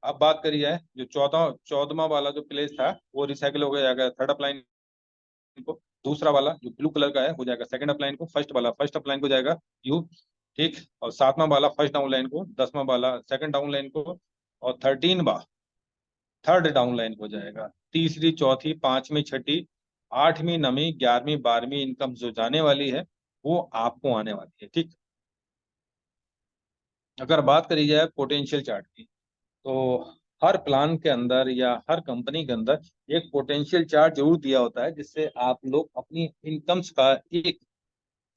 अब बात करी जाए, जो 14वां वाला जो प्लेस था, वो रिसाइकिल हो जाएगा थर्ड अपलाइन को। दूसरा वाला जो ब्लू कलर का है, हो जाएगा सेकंड अपलाइन को। फर्स्ट वाला फर्स्ट अपलाइन को जाएगा यू। ठीक, और 7वां वाला फर्स्ट डाउन लाइन को, 10वां वाला सेकंड डाउन लाइन को, और 13वां थर्ड डाउन लाइन को जाएगा। तीसरी, चौथी, पांचवी, छठी, 8वीं, 9वीं, 11वीं, 12वीं इनकम जो जाने वाली है, वो आपको आने वाली है। ठीक, अगर बात करी जाए पोटेंशियल चार्ट की, तो हर प्लान के अंदर या हर कंपनी के अंदर एक पोटेंशियल चार्ट जरूर दिया होता है, जिससे आप लोग अपनी इनकम्स का एक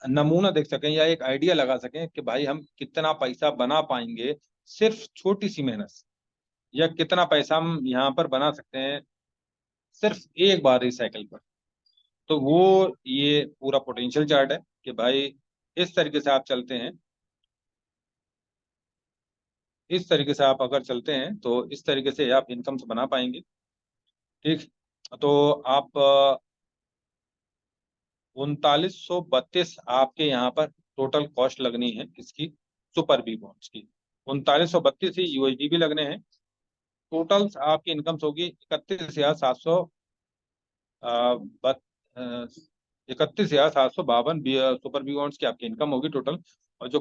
नमूना देख सकें, या एक आइडिया लगा सकें कि भाई हम कितना पैसा बना पाएंगे सिर्फ छोटी सी मेहनत से, या कितना पैसा हम यहाँ पर बना सकते हैं सिर्फ एक बार रिसाइकल पर। तो वो ये पूरा पोटेंशियल चार्ट है कि भाई इस तरीके से आप चलते हैं, इस तरीके से आप अगर चलते हैं तो इस तरीके से आप इनकम बना पाएंगे। ठीक, तो आप 3932 आपके यहाँ पर टोटल कॉस्ट लगनी है इसकी, सुपर बी बॉन्ड्स की। 3932 ही यूएसडीबी लगने हैं। टोटल आपकी इनकम होगी 31,700 31,752 सुपर बी बॉन्ड्स की आपकी इनकम होगी टोटल। और जो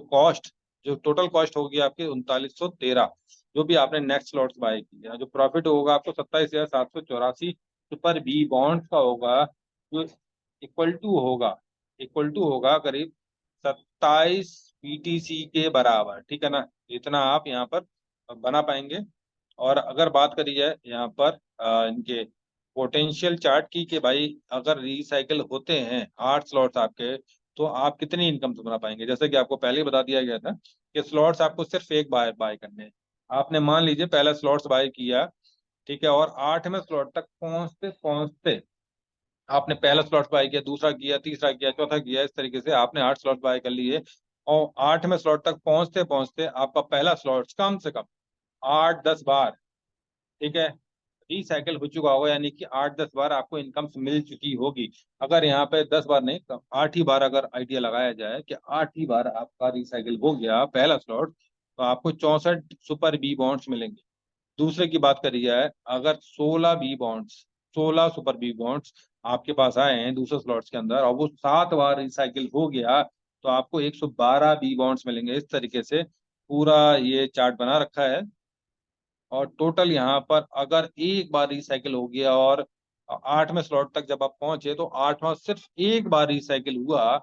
टोटल कॉस्ट होगी आपकी 3913, जो भी आपने नेक्स्ट स्लॉट्स बाय की है, जो प्रॉफिट होगा आपको 27,784 सुपर बी बॉन्ड्स का होगा, जो इक्वल टू होगा करीब 27 पीटीसी के बराबर। ठीक है ना, इतना आप यहाँ पर बना पाएंगे। और अगर बात करी जाए यहाँ पर इनके पोटेंशियल चार्ट की, कि भाई अगर रिसाइकल होते हैं 8 स्लॉट्स आपके, तो आप कितनी इनकम बना पाएंगे। जैसे कि आपको पहले ही बता दिया गया था कि स्लॉट्स आपको सिर्फ एक बार बाय करने हैं। आपने मान लीजिए पहला स्लॉट्स बाय किया, ठीक है, और 8वें स्लॉट तक पहुंचते पहुंचते आपने पहला स्लॉट बाय किया, दूसरा किया, तीसरा किया, चौथा किया, इस तरीके से आपने 8 स्लॉट बाय कर लिए। और 8वें स्लॉट तक पहुंचते पहुंचते आपका पहला स्लॉट कम से कम 8-10 बार, ठीक है, रिसाइकिल हो चुका होगा, यानी कि 8-10 बार आपको इनकम मिल चुकी होगी। अगर यहाँ पे 10 बार नहीं तो 8 ही बार अगर आइडिया लगाया जाए कि 8 ही बार आपका रिसाइकिल हो गया पहला स्लॉट, तो आपको 64 सुपर बी बॉन्ड्स मिलेंगे। दूसरे की बात करी जाए, अगर 16 सुपर बी बॉन्ड्स आपके पास आए हैं दूसरे स्लॉट्स के अंदर, और वो 7 बार रिसाइकिल हो गया, तो आपको 112 बी बॉन्ड्स मिलेंगे। इस तरीके से पूरा ये चार्ट बना रखा है। और टोटल यहाँ पर अगर एक बार रिसाइकिल हो गया, और 8वें स्लॉट तक जब आप पहुंचे, तो 8वां सिर्फ एक बार रिसाइकिल हुआ,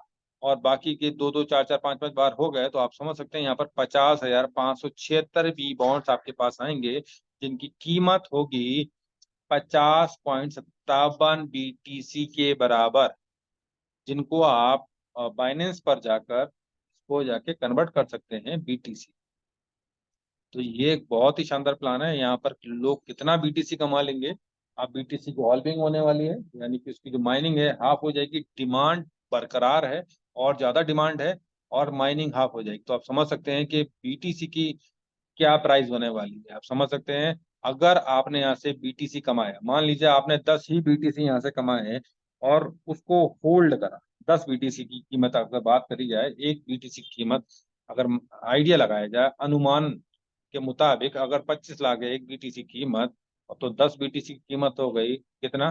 और बाकी के 2-2 4-4 5-5 बार हो गए, तो आप समझ सकते हैं यहाँ पर 50,576 बी बॉन्ड्स आपके पास आएंगे, जिनकी कीमत होगी 50.57 BTC के बराबर, जिनको आप बाइनेंस पर जाकर वो जाके कन्वर्ट कर सकते हैं BTC। तो ये एक बहुत ही शानदार प्लान है। यहाँ पर लोग कितना BTC कमा लेंगे। अब BTC की हॉल्विंग होने वाली है, यानी कि उसकी जो माइनिंग है हाफ हो जाएगी। डिमांड बरकरार है और ज्यादा डिमांड है, और माइनिंग हाफ हो जाएगी। तो आप समझ सकते हैं कि BTC की क्या प्राइस होने वाली है। आप समझ सकते हैं, अगर आपने यहाँ से BTC कमाया, मान लीजिए आपने 10 ही BTC यहाँ से कमाए हैं और उसको होल्ड करा। 10 BTC की कीमत अगर बात करी जाए, एक BTC की कीमत अगर आइडिया लगाया जाए, अनुमान के मुताबिक अगर 25 लाख है एक BTC की कीमत, तो 10 BTC की कीमत हो गई कितना,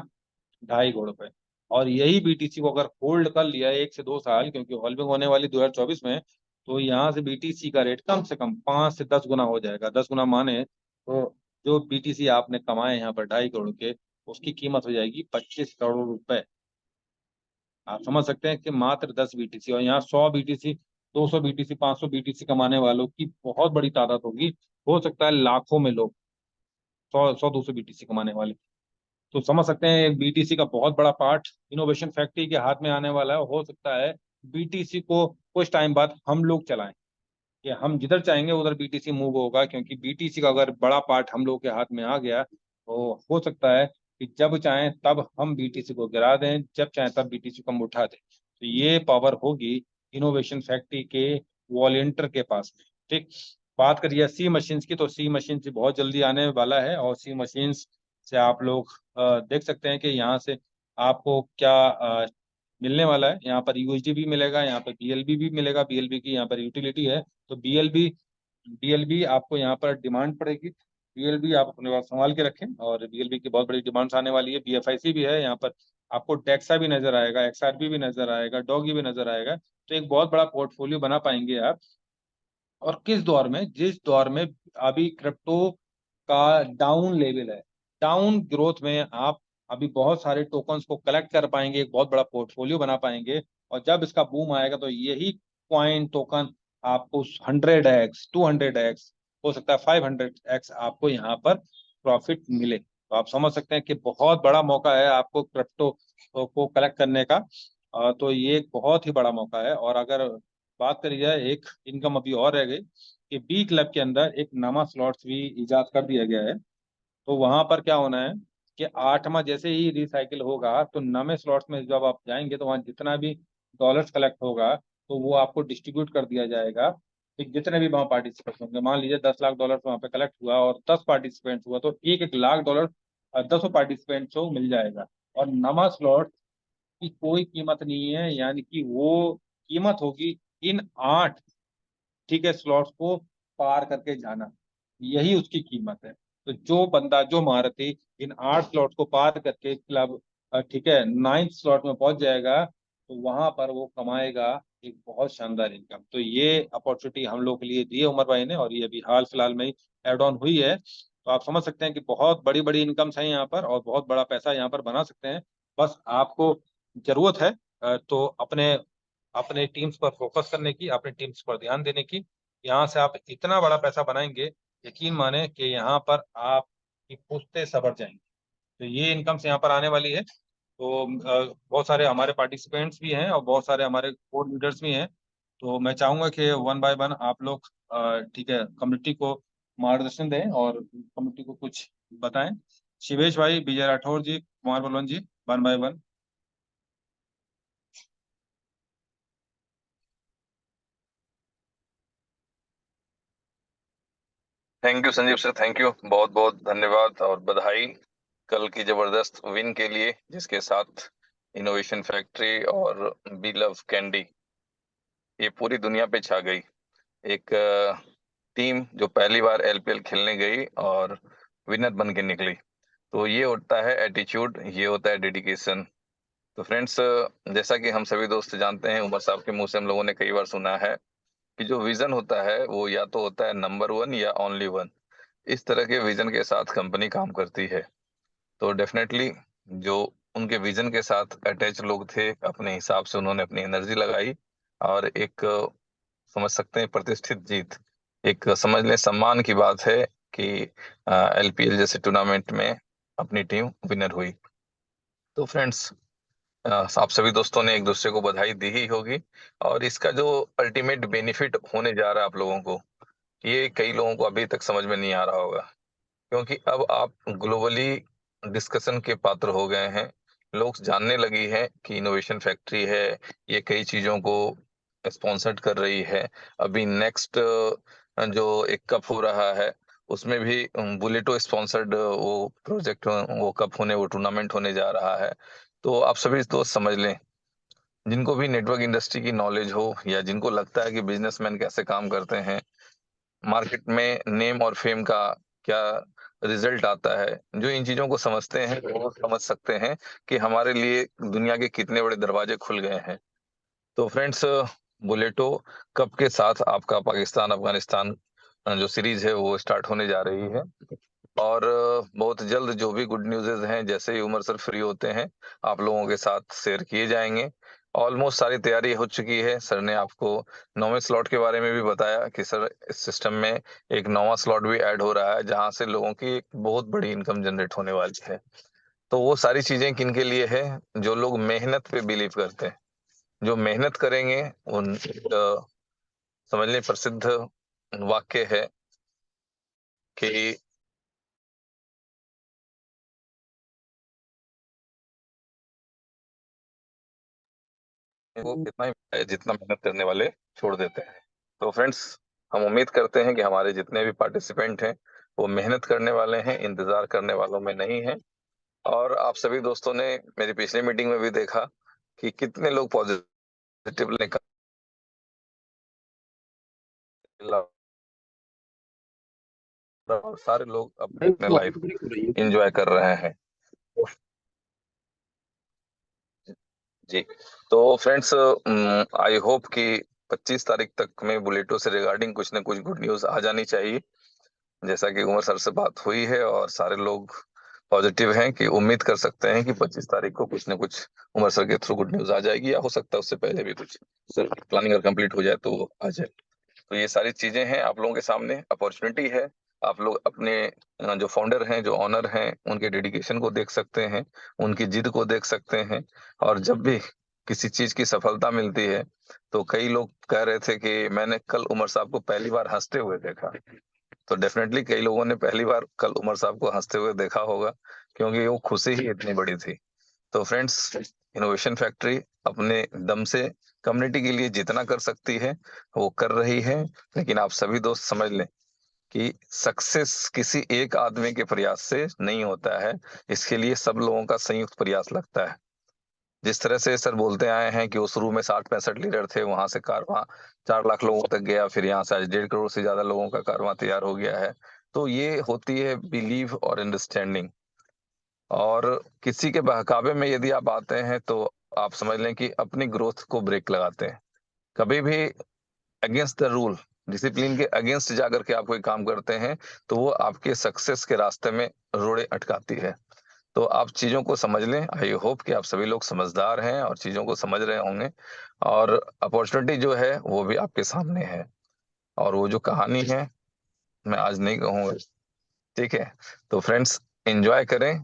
2.5 करोड़ रुपए। और यही BTC को अगर होल्ड कर लिया 1 से 2 साल, क्योंकि होल्डिंग होने वाली 2024 में, तो यहाँ से BTC का रेट कम से कम 5 से 10 गुना हो जाएगा। 10 गुना माने तो जो BTC आपने कमाए यहाँ पर 2.5 करोड़ के, उसकी कीमत हो जाएगी 25 करोड़ रुपए। आप समझ सकते हैं कि मात्र 10 BTC, और यहाँ 100 BTC, 200 BTC, 500 BTC कमाने वालों की बहुत बड़ी तादाद होगी। हो सकता है लाखों में लोग 100 100 200 BTC कमाने वाले। तो समझ सकते हैं एक BTC का बहुत बड़ा पार्ट इनोवेशन फैक्ट्री के हाथ में आने वाला है। हो सकता है BTC को कुछ टाइम बाद हम लोग चलाएं, कि हम जिधर चाहेंगे उधर BTC मूव होगा, क्योंकि BTC का अगर बड़ा पार्ट हम लोग के हाथ में आ गया, तो हो सकता है कि जब चाहें तब हम BTC को गिरा दें, जब चाहें तब BTC को हम उठा दें। तो ये पावर होगी इनोवेशन फैक्ट्री के वॉलेंटियर के पास में। ठीक, बात करिए सी मशीन्स की, तो सी मशीन्स बहुत जल्दी आने वाला है, और सी मशीन्स से आप लोग देख सकते हैं कि यहाँ से आपको क्या मिलने वाला है। यहाँ पर USD भी मिलेगा, यहाँ पर BLB भी मिलेगा। BLB की यहाँ पर यूटिलिटी है, तो BLB आपको यहाँ पर डिमांड पड़ेगी। BLB आप अपने पास संभाल के रखें, और BLB की बहुत बड़ी डिमांड्स आने वाली है। BFIC भी है यहाँ पर, आपको डेक्सा भी नजर आएगा, XRP भी नजर आएगा, डॉगी भी नजर आएगा। तो एक बहुत बड़ा पोर्टफोलियो बना पाएंगे आप। और किस दौर में, जिस दौर में अभी क्रिप्टो का डाउन लेवल है, डाउन ग्रोथ में आप अभी बहुत सारे टोकन्स को कलेक्ट कर पाएंगे, एक बहुत बड़ा पोर्टफोलियो बना पाएंगे। और जब इसका बूम आएगा, तो यही कॉइन टोकन आपको 100x 200x, हो सकता है 500x आपको यहाँ पर प्रॉफिट मिले। तो आप समझ सकते हैं कि बहुत बड़ा मौका है आपको क्रिप्टो को कलेक्ट करने का। तो ये एक बहुत ही बड़ा मौका है। और अगर बात करी जाए, एक इनकम अभी और रह गई कि बी क्लब के अंदर एक नामा स्लॉट्स भी इजाद कर दिया गया है। तो वहां पर क्या होना है कि 8वां जैसे ही रिसाइकिल होगा, तो नवे स्लॉट्स में जब आप जाएंगे, तो वहां जितना भी डॉलर्स कलेक्ट होगा, तो वो आपको डिस्ट्रीब्यूट कर दिया जाएगा। कि जितने भी वहां पार्टिसिपेंट्स होंगे, मान लीजिए 10 लाख डॉलर वहां पे कलेक्ट हुआ और 10 पार्टिसिपेंट्स हुआ, तो 1 1 लाख डॉलर 10 पार्टिसिपेंट्स को मिल जाएगा। और नवा स्लॉट की कोई कीमत नहीं है, यानी कि वो कीमत होगी इन 8, ठीक है, स्लॉट्स को पार करके जाना, यही उसकी कीमत है। तो जो बंदा, जो महारथी इन 8 स्लॉट को पार करके क्लब, ठीक है, 9th स्लॉट में पहुंच जाएगा, तो वहां पर वो कमाएगा एक बहुत शानदार इनकम। तो ये अपॉर्चुनिटी हम लोग के लिए दी है उमर भाई ने, और ये अभी हाल फिलहाल में ही एड ऑन हुई है। तो आप समझ सकते हैं कि बहुत बड़ी बड़ी इनकम्स हैं यहाँ पर, और बहुत बड़ा पैसा यहाँ पर बना सकते हैं। बस आपको जरूरत है तो अपने अपने टीम्स पर फोकस करने की, अपने टीम्स पर ध्यान देने की। यहाँ से आप इतना बड़ा पैसा बनाएंगे, यकीन माने कि यहाँ पर आपकी पुश्ते सबर जाएंगी। तो ये इनकम से यहाँ पर आने वाली है। तो बहुत सारे हमारे पार्टिसिपेंट्स भी हैं और बहुत सारे हमारे कोर लीडर्स भी हैं। तो मैं चाहूंगा कि वन बाय वन आप लोग ठीक है, कम्युनिटी को मार्गदर्शन दें और कम्युनिटी को कुछ बताएं। शिवेश भाई, विजय Rathore ji, Kumar Balwan ji, one by one. Thank you Sanjeev sir, thank you, बहुत बहुत धन्यवाद और बधाई कल की जबरदस्त विन के लिए, जिसके साथ इनोवेशन फैक्ट्री और बी लव कैंडी ये पूरी दुनिया पे छा गई। एक टीम जो पहली बार LPL खेलने गई और विनर बन के निकली। तो ये होता है एटीट्यूड, ये होता है डेडिकेशन। तो फ्रेंड्स, जैसा कि हम सभी दोस्त जानते हैं, उमर साहब के मुंह से हम लोगों ने कई बार सुना है कि जो विजन होता है वो या तो होता है नंबर 1 या ओनली 1। इस तरह के विजन के साथ कंपनी काम करती है। तो डेफिनेटली जो उनके विजन के साथ अटैच लोग थे, अपने हिसाब से उन्होंने अपनी एनर्जी लगाई और एक समझ सकते हैं प्रतिष्ठित जीत, एक समझ लें सम्मान की बात है कि एलपीएल जैसे टूर्नामेंट में अपनी टीम विनर हुई। तो फ्रेंड्स, आप सभी दोस्तों ने एक दूसरे को बधाई दी ही होगी, और इसका जो अल्टीमेट बेनिफिट होने जा रहा है आप लोगों को, ये कई लोगों को अभी तक समझ में नहीं आ रहा होगा, क्योंकि अब आप ग्लोबली डिस्कशन के पात्र हो गए हैं। लोग जानने लगी हैं कि इनोवेशन फैक्ट्री है, ये कई चीजों को स्पॉन्सर्ड कर रही है। अभी नेक्स्ट जो एक कप हो रहा है, उसमें भी बुलेटो स्पॉन्सर्ड वो प्रोजेक्ट, वो कप होने, वो टूर्नामेंट होने जा रहा है। तो आप सभी दोस्त समझ लें, जिनको भी नेटवर्क इंडस्ट्री की नॉलेज हो, या जिनको लगता है कि बिजनेसमैन कैसे काम करते हैं, मार्केट में नेम और फेम का क्या रिजल्ट आता है, जो इन चीजों को समझते हैं वो समझ सकते हैं कि हमारे लिए दुनिया के कितने बड़े दरवाजे खुल गए हैं। तो फ्रेंड्स, बुलेटो कप के साथ आपका पाकिस्तान अफगानिस्तान जो सीरीज है वो स्टार्ट होने जा रही है, और बहुत जल्द जो भी गुड न्यूज़ हैं, जैसे ही उमर सर फ्री होते हैं, आप लोगों के साथ शेयर किए जाएंगे। ऑलमोस्ट सारी तैयारी हो चुकी है। सर ने आपको 9वें स्लॉट के बारे में भी बताया कि सर इस सिस्टम में एक 9वां स्लॉट भी ऐड हो रहा है, जहां से लोगों की एक बहुत बड़ी इनकम जनरेट होने वाली है। तो वो सारी चीजें किन के लिए है? जो लोग मेहनत पे बिलीव करते हैं, जो मेहनत करेंगे उन समझ लें प्रसिद्ध वाक्य है कि वो इतना ही जितना मेहनत करने वाले छोड़ देते हैं। तो फ्रेंड्स, हम उम्मीद करते हैं कि हमारे जितने भी पार्टिसिपेंट हैं वो मेहनत करने वाले हैं, इंतजार करने वालों में नहीं है। और आप सभी दोस्तों ने मेरी पिछली मीटिंग में भी देखा कि कितने लोग पॉजिटिव निकल, और सारे लोग अपने भाई अपने वॉइस लाइफ ब्रेक हो रही है। एंजॉय कर रहे हैं। जी, तो फ्रेंड्स, आई होप कि 25 तारीख तक में बुलेटो से रिगार्डिंग कुछ ना कुछ गुड न्यूज आ जानी चाहिए। जैसा कि उमर सर से बात हुई है और सारे लोग पॉजिटिव हैं कि उम्मीद कर सकते हैं कि 25 तारीख को कुछ ना कुछ उमर सर के थ्रू गुड न्यूज आ जाएगी, या हो सकता है उससे पहले भी कुछ सर प्लानिंग अगर कंप्लीट हो जाए तो वो आ जाए। तो ये सारी चीजें हैं आप लोगों के सामने, अपॉर्चुनिटी है। आप लोग अपने जो फाउंडर हैं, जो ऑनर हैं, उनके डेडिकेशन को देख सकते हैं, उनकी जिद को देख सकते हैं। और जब भी किसी चीज की सफलता मिलती है, तो कई लोग कह रहे थे कि मैंने कल उमर साहब को पहली बार हंसते हुए देखा। तो डेफिनेटली कई लोगों ने पहली बार कल उमर साहब को हंसते हुए देखा होगा, क्योंकि वो खुशी ही इतनी बड़ी थी। तो फ्रेंड्स, इनोवेशन फैक्ट्री अपने दम से कम्युनिटी के लिए जितना कर सकती है वो कर रही है, लेकिन आप सभी दोस्त समझ लें कि सक्सेस किसी एक आदमी के प्रयास से नहीं होता है। इसके लिए सब लोगों का संयुक्त प्रयास लगता है। जिस तरह से सर बोलते आए हैं कि वो शुरू में 60-65 लीडर थे, वहां से कारवां 4 लाख लोगों तक गया, फिर यहाँ से आज 1.5 करोड़ से ज्यादा लोगों का कारवां तैयार हो गया है। तो ये होती है बिलीव और अंडरस्टैंडिंग। और किसी के बहकावे में यदि आप आते हैं तो आप समझ लें कि अपनी ग्रोथ को ब्रेक लगाते हैं। कभी भी अगेंस्ट द रूल, डिसिप्लिन के अगेंस्ट जाकर के आप कोई काम करते हैं, तो वो आपके सक्सेस के रास्ते में रोड़े अटकाती है। तो आप चीजों को समझ लें। आई होप कि आप सभी लोग समझदार हैं और चीजों को समझ रहे होंगे, और अपॉर्चुनिटी जो है वो भी आपके सामने है। और वो जो कहानी है मैं आज नहीं कहूंगा, ठीक है? तो फ्रेंड्स, एंजॉय करें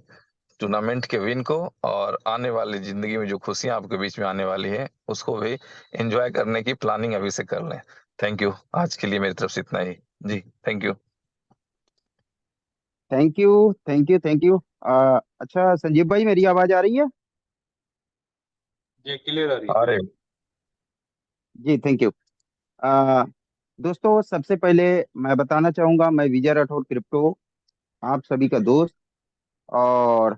टूर्नामेंट के विन को, और आने वाली जिंदगी में जो खुशियां आपके बीच में आने वाली है उसको भी एंजॉय करने की प्लानिंग अभी से कर लें। Thank you. आज के लिए मेरी तरफ से इतना ही। जी, thank you. Thank you, thank you, thank you. अच्छा संजीव भाई, मेरी आवाज आ रही है? ये क्लियर आ रही है। अरे, जी थैंक यू। आ, दोस्तों, सबसे पहले मैं बताना चाहूंगा, मैं विजय राठौर क्रिप्टो, आप सभी का दोस्त। और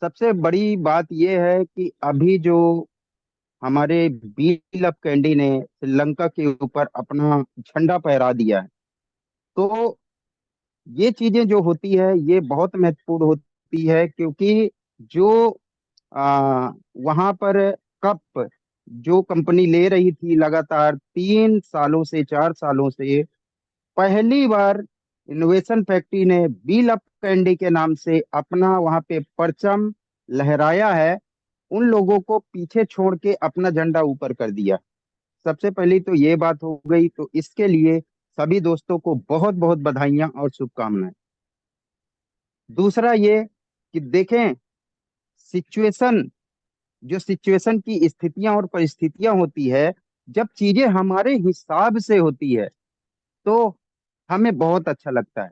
सबसे बड़ी बात यह है कि अभी जो हमारे बील ऑफ कैंडी ने श्रीलंका के ऊपर अपना झंडा फहरा दिया है, तो ये चीजें जो होती है ये बहुत महत्वपूर्ण होती है, क्योंकि जो वहां पर कप जो कंपनी ले रही थी लगातार 3 सालों से 4 सालों से, पहली बार इनोवेशन फैक्ट्री ने बील ऑफ कैंडी के नाम से अपना वहां पे परचम लहराया है। उन लोगों को पीछे छोड़ के अपना झंडा ऊपर कर दिया। सबसे पहली तो ये बात हो गई, तो इसके लिए सभी दोस्तों को बहुत बहुत बधाइयां और शुभकामनाएं। दूसरा ये कि देखें, सिचुएशन, जो सिचुएशन की स्थितियां और परिस्थितियां होती है, जब चीजें हमारे हिसाब से होती है तो हमें बहुत अच्छा लगता है।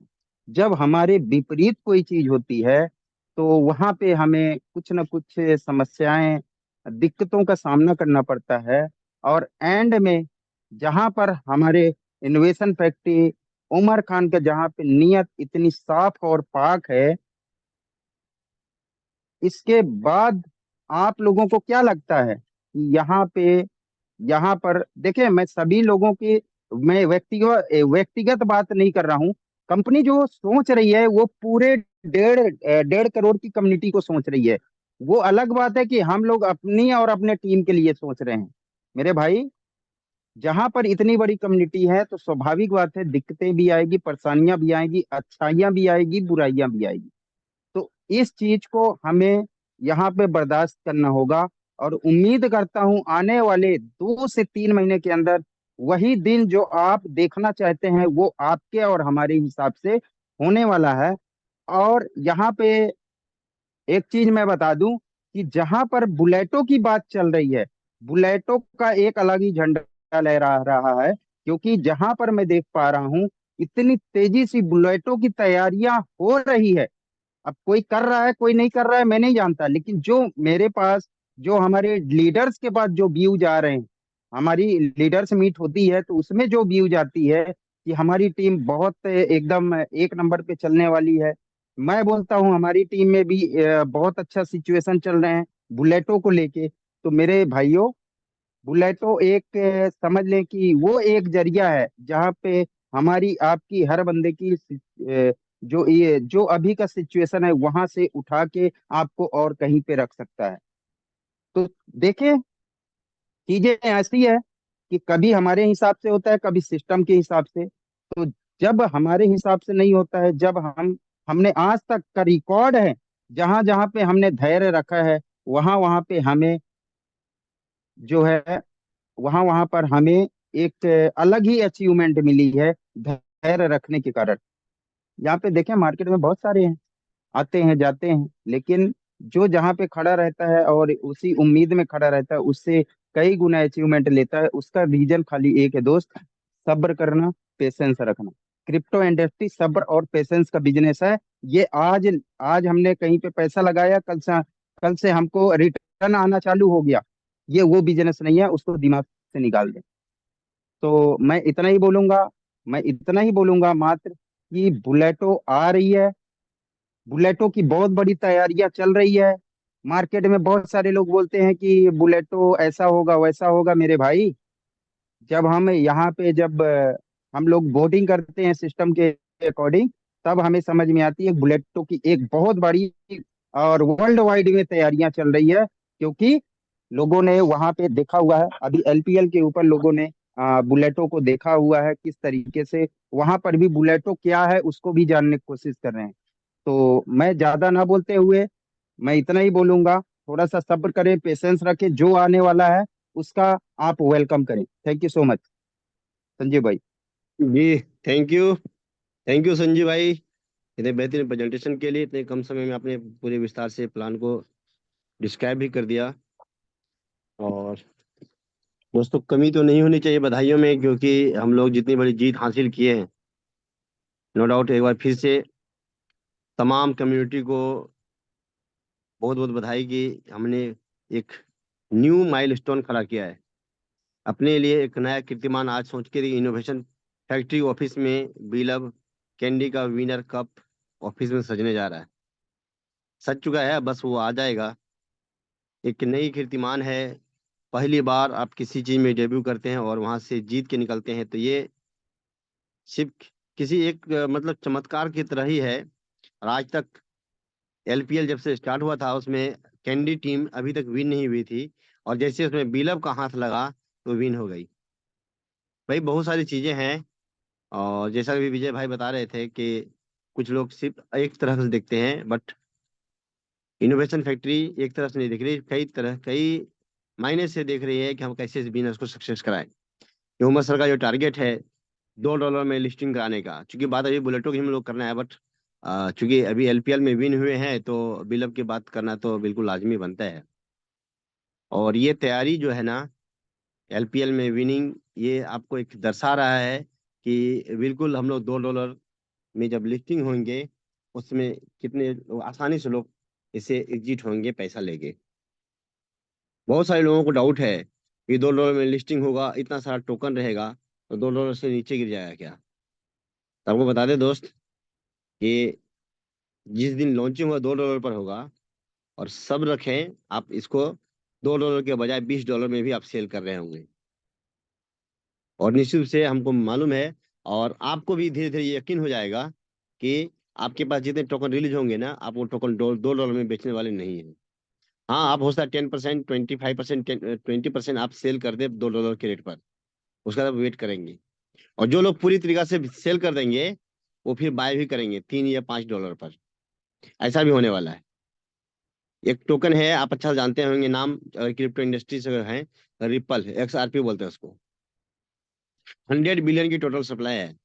जब हमारे विपरीत कोई चीज होती है तो वहां पे हमें कुछ न कुछ समस्याएं, दिक्कतों का सामना करना पड़ता है। और एंड में जहां पर हमारे इनोवेशन फैक्ट्री उमर खान का जहां पे नीयत इतनी साफ और पाक है, इसके बाद आप लोगों को क्या लगता है कि यहाँ पर देखें, मैं सभी लोगों की, मैं व्यक्तिगत बात नहीं कर रहा हूँ। कंपनी जो सोच रही है वो पूरे 1.5 करोड़ की कम्युनिटी को सोच रही है। वो अलग बात है कि हम लोग अपनी और अपने टीम के लिए सोच रहे हैं। मेरे भाई, जहां पर इतनी बड़ी कम्युनिटी है तो स्वाभाविक बात है, दिक्कतें भी आएगी, परेशानियां भी आएगी, अच्छाइयां भी आएगी, बुराइयां भी आएगी। तो इस चीज को हमें यहाँ पे बर्दाश्त करना होगा। और उम्मीद करता हूं आने वाले 2 से 3 महीने के अंदर वही दिन जो आप देखना चाहते हैं वो आपके और हमारे हिसाब से होने वाला है। और यहाँ पे एक चीज मैं बता दूं कि जहां पर बुलेटो की बात चल रही है, बुलेटो का एक अलग ही झंडा लहरा रहा है। क्योंकि जहां पर मैं देख पा रहा हूं, इतनी तेजी से बुलेटो की तैयारियां हो रही है। अब कोई कर रहा है कोई नहीं कर रहा है मैं नहीं जानता, लेकिन जो मेरे पास, जो हमारे लीडर्स के पास जो व्यूज आ रहे हैं, हमारी लीडर्स मीट होती है तो उसमें जो व्यूज आती है कि हमारी टीम बहुत एकदम एक नंबर पे चलने वाली है। मैं बोलता हूँ हमारी टीम में भी बहुत अच्छा सिचुएशन चल रहे हैं बुलेटो को लेके। तो मेरे भाइयों, बुलेटो एक समझ लें कि वो एक जरिया है जहाँ पे हमारी आपकी हर बंदे की जो ये जो अभी का सिचुएशन है वहां से उठा के आपको और कहीं पे रख सकता है। तो देखें, चीजें ऐसी है कि कभी हमारे हिसाब से होता है, कभी सिस्टम के हिसाब से। तो जब हमारे हिसाब से नहीं होता है, जब हमने आज तक का रिकॉर्ड है, जहां जहां पे हमने धैर्य रखा है, वहां वहां पे हमें जो है, वहां वहां पर हमें एक अलग ही अचीवमेंट मिली है धैर्य रखने के कारण। यहाँ पे देखें, मार्केट में बहुत सारे हैं, आते हैं जाते हैं, लेकिन जो जहाँ पे खड़ा रहता है और उसी उम्मीद में खड़ा रहता है उससे कई गुना अचीवमेंट लेता है। उसका रीजन खाली एक है दोस्त, सब्र करना, पेशेंस रखना। क्रिप्टो इंडस्ट्री सब्र और पेशेंस का बिजनेस है। ये आज आज हमने कहीं पे पैसा लगाया, कल से हमको रिटर्न आना चालू हो गया, ये वो बिजनेस नहीं है, उसको दिमाग से निकाल दे। तो मैं इतना ही बोलूंगा मात्र कि बुलेटो आ रही है, बुलेटो की बहुत बड़ी तैयारियां चल रही है। मार्केट में बहुत सारे लोग बोलते हैं कि बुलेटो ऐसा होगा वैसा होगा। मेरे भाई, जब हम यहाँ पे जब हम लोग वोटिंग करते हैं सिस्टम के अकॉर्डिंग, तब हमें समझ में आती है बुलेटो की एक बहुत बड़ी और वर्ल्ड वाइड में तैयारियां चल रही है। क्योंकि लोगों ने वहां पे देखा हुआ है, अभी एलपीएल के ऊपर लोगों ने बुलेटो को देखा हुआ है किस तरीके से, वहां पर भी बुलेटो क्या है उसको भी जानने की कोशिश कर रहे हैं। तो मैं ज्यादा ना बोलते हुए मैं इतना ही बोलूंगा, थोड़ा सा सब्र करें, पेशेंस रखें, जो आने वाला है उसका आप वेलकम करें। Thank you so much Sanjay भाई। जी, थैंक यू संजीव भाई, इतने बेहतरीन प्रेजेंटेशन के लिए। इतने कम समय में आपने पूरे विस्तार से प्लान को डिस्क्राइब भी कर दिया। और दोस्तों, कमी तो नहीं होनी चाहिए बधाइयों में, क्योंकि हम लोग जितनी बड़ी जीत हासिल किए हैं, नो डाउट एक बार फिर से तमाम कम्युनिटी को बहुत बहुत बधाई कि हमने एक न्यू माइलस्टोन खड़ा किया है अपने लिए। एक नया कीर्तिमान आज सोच के इनोवेशन फैक्ट्री ऑफिस में बीलव कैंडी का विनर कप ऑफिस में सजने जा रहा है। सज चुका है, बस वो आ जाएगा। एक नई कीर्तिमान है। पहली बार आप किसी चीज में डेब्यू करते हैं और वहां से जीत के निकलते हैं, तो ये सिर्फ किसी एक मतलब चमत्कार की तरह ही है। और आज तक एलपीएल जब से स्टार्ट हुआ था उसमें कैंडी टीम अभी तक विन नहीं हुई थी, और जैसे उसमें बीलव का हाथ लगा तो विन हो गई। भाई बहुत सारी चीजें हैं। और जैसा भी विजय भाई बता रहे थे कि कुछ लोग सिर्फ एक तरह से देखते हैं, बट इनोवेशन फैक्ट्री एक तरह से नहीं देख रही, कई मायने से देख रही है कि हम कैसे इस बिजनेस को सक्सेस कराएं। उमर सर का जो टारगेट है $2 में लिस्टिंग कराने का, चूंकि बात अभी बुलेटो की हम लोग करना है, बट चूंकि अभी एलपीएल में विन हुए हैं तो बिलब की बात करना तो बिल्कुल लाजमी बनता है। और ये तैयारी जो है ना एलपीएल में विनिंग, ये आपको एक दर्शा रहा है कि बिल्कुल हम लोग $2 में जब लिस्टिंग होंगे उसमें कितने आसानी से लोग इसे एग्जिट होंगे पैसा लेके। बहुत सारे लोगों को डाउट है कि $2 में लिस्टिंग होगा, इतना सारा टोकन रहेगा तो $2 से नीचे गिर जाएगा क्या। तो आपको बता दें दोस्त कि जिस दिन लॉन्चिंग होगा $2 पर होगा, और सब रखें आप इसको $2 के बजाय $20 में भी आप सेल कर रहे होंगे। और निश्चित रूप से हमको मालूम है और आपको भी धीरे धीरे यकीन हो जाएगा कि आपके पास जितने टोकन रिलीज होंगे ना, आप वो टोकन $2 में बेचने वाले नहीं है। हाँ, आप हो सकता है 10%, 25%, 20% आप सेल कर दे $2 के रेट पर, उसका आप वेट करेंगे। और जो लोग पूरी तरीका से सेल कर देंगे वो फिर बाय भी करेंगे $3 या $5 पर। ऐसा भी होने वाला है। एक टोकन है, आप अच्छा जानते होंगे नाम, क्रिप्टो इंडस्ट्री से है, रिपल, XRP बोलते हैं उसको। 100 बिलियन की टोटल सप्लाई है।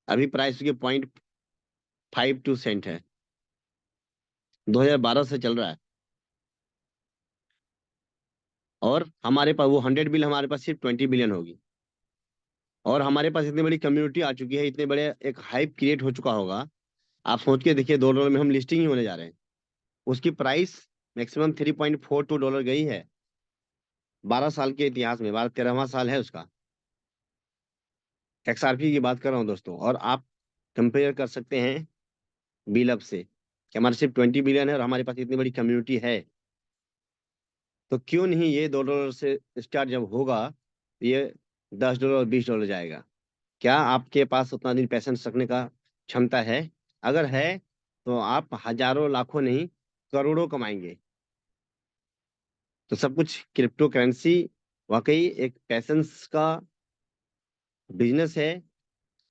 अभी प्राइस की 0.52 सेंट है, 2012 से चल रहा है। और हमारे पास वो 100 बिलियन, हमारे पास सिर्फ 20 बिलियन होगी। और हमारे पास इतनी बड़ी कम्युनिटी आ चुकी है, इतने बड़े एक हाइप क्रिएट हो चुका होगा। आप सोच के देखिए $2 में हम लिस्टिंग ही होने जा रहे हैं। उसकी प्राइस मैक्सिमम $3.42 गई है 12 साल के इतिहास में, 13वां साल है उसका। XRP की बात कर रहा हूँ दोस्तों। और आप कंपेयर कर सकते हैं बिलब से कि हमारे सिर्फ 20 बिलियन है और हमारे पास इतनी बड़ी कम्युनिटी है। तो क्यों नहीं ये $2 से स्टार्ट जब होगा ये $10 और $20 जाएगा। क्या आपके पास उतना दिन पैसेंस रखने का क्षमता है? अगर है तो आप हजारों लाखों नहीं करोड़ों कमाएंगे। तो सब कुछ क्रिप्टो करेंसी वाकई एक पैसेंस का बिजनेस है।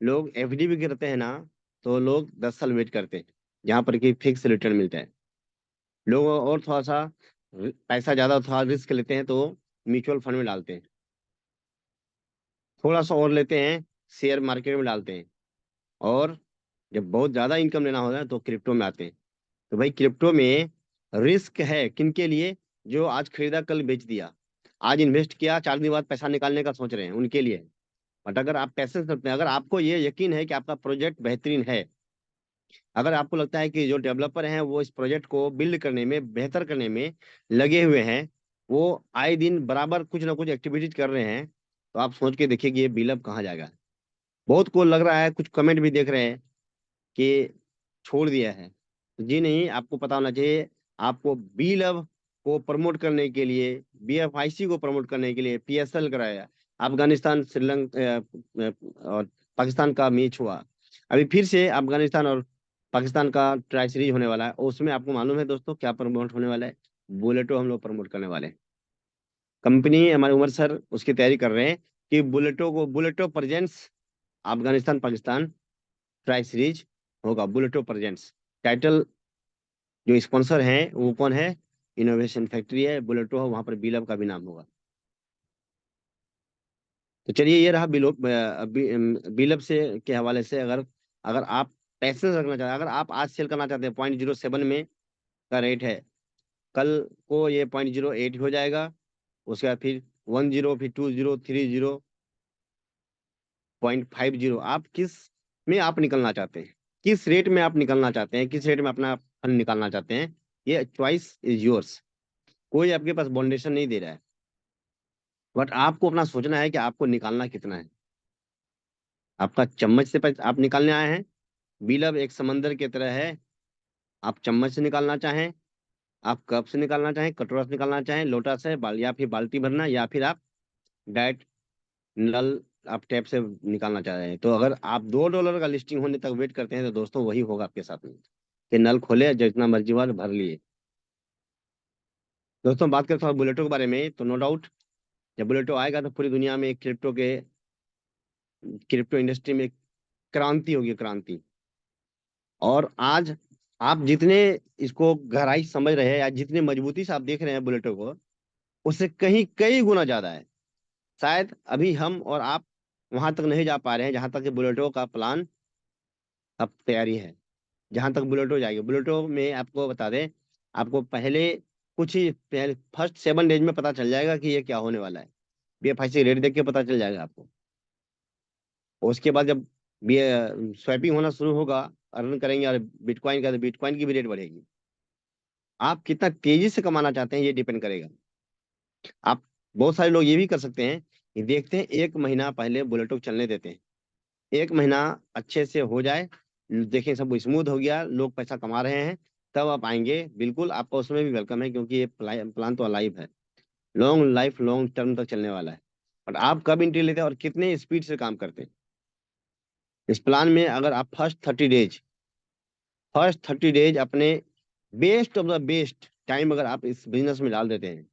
लोग एफडी भी करते हैं ना, तो लोग 10 साल वेट करते हैं जहां पर कि फिक्स रिटर्न मिलता है। लोग और थोड़ा सा पैसा ज्यादा थोड़ा रिस्क लेते हैं तो म्यूचुअल फंड में डालते हैं, थोड़ा सा और लेते हैं शेयर मार्केट में डालते हैं, और जब बहुत ज्यादा इनकम लेना होता है तो क्रिप्टो में आते हैं। तो भाई क्रिप्टो में रिस्क है किनके लिए? जो आज खरीदा कल बेच दिया, आज इन्वेस्ट किया 4 दिन बाद पैसा निकालने का सोच रहे हैं, उनके लिए। बट अगर आप पैसे रखते हैं, अगर आपको ये यकीन है कि आपका प्रोजेक्ट बेहतरीन है, अगर आपको लगता है कि जो डेवलपर हैं वो इस प्रोजेक्ट को बिल्ड करने में, बेहतर करने में लगे हुए हैं, वो आए दिन बराबर कुछ ना कुछ एक्टिविटीज कर रहे हैं, तो आप सोच के देखिए कि ये बिल्डअप कहाँ जाएगा। बहुत को लग रहा है, कुछ कमेंट भी देख रहे हैं कि छोड़ दिया है। जी नहीं, आपको पता होना चाहिए। आपको बिल्डअप को प्रमोट करने के लिए, BFIC को प्रमोट करने के लिए PSL कराया। अफगानिस्तान, श्रीलंका और पाकिस्तान का मैच हुआ। अभी फिर से अफगानिस्तान और पाकिस्तान का ट्राई सीरीज होने वाला है, और उसमें आपको मालूम है दोस्तों क्या प्रमोट होने वाला है? बुलेटो हम लोग प्रमोट करने वाले हैं। कंपनी हमारे उमर सर उसकी तैयारी कर रहे हैं कि Bulleto presents Afghanistan Pakistan tri series होगा। बुलेटो प्रेजेंट्स टाइटल, जो स्पॉन्सर हैं वो कौन है? इनोवेशन फैक्ट्री है, बुलेटो है, वहां पर बिलब का भी नाम होगा। तो चलिए ये रहा बिलब से के हवाले से। अगर अगर आप पैसे रखना चाहते हैं, अगर आप आज सेल करना चाहते हैं 0.07 में का रेट है, कल को ये 0.08 हो जाएगा, उसके बाद फिर 10, फिर 20, 30, 0.50। आप किस में आप निकलना चाहते हैं, किस रेट में आप निकलना चाहते हैं, किस रेट में अपना फंड निकालना चाहते हैं, ये चॉइस इज योर्स। कोई आपके पास बाउंडेशन नहीं दे रहा है, बट आपको अपना सोचना है कि आपको निकालना कितना है। आपका चम्मच से पैसा आप निकालने आए हैं, बिलब एक समंदर की तरह है। आप चम्मच से निकालना चाहें, आप कप से निकालना चाहें, कटोरा से निकालना चाहें, लोटा से या फिर बाल्टी भरना, या फिर आप डायरेक्ट नल आप टैप से निकालना चाह रहे हैं, तो अगर आप $2 का लिस्टिंग होने तक वेट करते हैं तो दोस्तों वही होगा आपके साथ में कि नल खोले जितना मर्जी बार भर लिए। दोस्तों बात करते हैं बुलेटो के बारे में, तो नो डाउट जब बुलेटो आएगा तो पूरी दुनिया में क्रिप्टो इंडस्ट्री में एक क्रांति होगी, क्रांति। और आज आप जितने इसको गहराई से समझ रहे हैं या जितने मजबूती से आप देख रहे हैं बुलेटों को, उससे कहीं कई गुना ज्यादा है। शायद अभी हम और आप वहां तक नहीं जा पा रहे हैं जहां तक कि बुलेटो का प्लान अब तैयारी है। जहां तक बुलेटो जाएगी, बुलेटो में आपको बता दें, आपको पहले कुछ ही पहले फर्स्ट 7 डेज में पता चल जाएगा कि ये क्या होने वाला है। BFIC रेट देख के पता चल जाएगा आपको। और उसके बाद जब स्वैपिंग होना शुरू होगा, अर्न करेंगे और बिटकॉइन का, तो बिटकॉइन की भी रेट बढ़ेगी। आप कितना तेजी से कमाना चाहते हैं ये डिपेंड करेगा। आप बहुत सारे लोग ये भी कर सकते हैं कि देखते हैं 1 महीना पहले बुलेटो चलने देते हैं, 1 महीना अच्छे से हो जाए, देखें सब स्मूथ हो गया, लोग पैसा कमा रहे हैं, तब आप आएंगे। बिल्कुल आपका उसमें भी वेलकम है, क्योंकि ये प्लान तो अलाइव है, लॉन्ग लाइफ लॉन्ग टर्म तक चलने वाला है। और आप कब एंट्री लेते हैं और कितने स्पीड से काम करते हैं इस प्लान में। अगर आप फर्स्ट 30 डेज अपने best of the best time अगर आप इस बिजनेस में डाल देते हैं,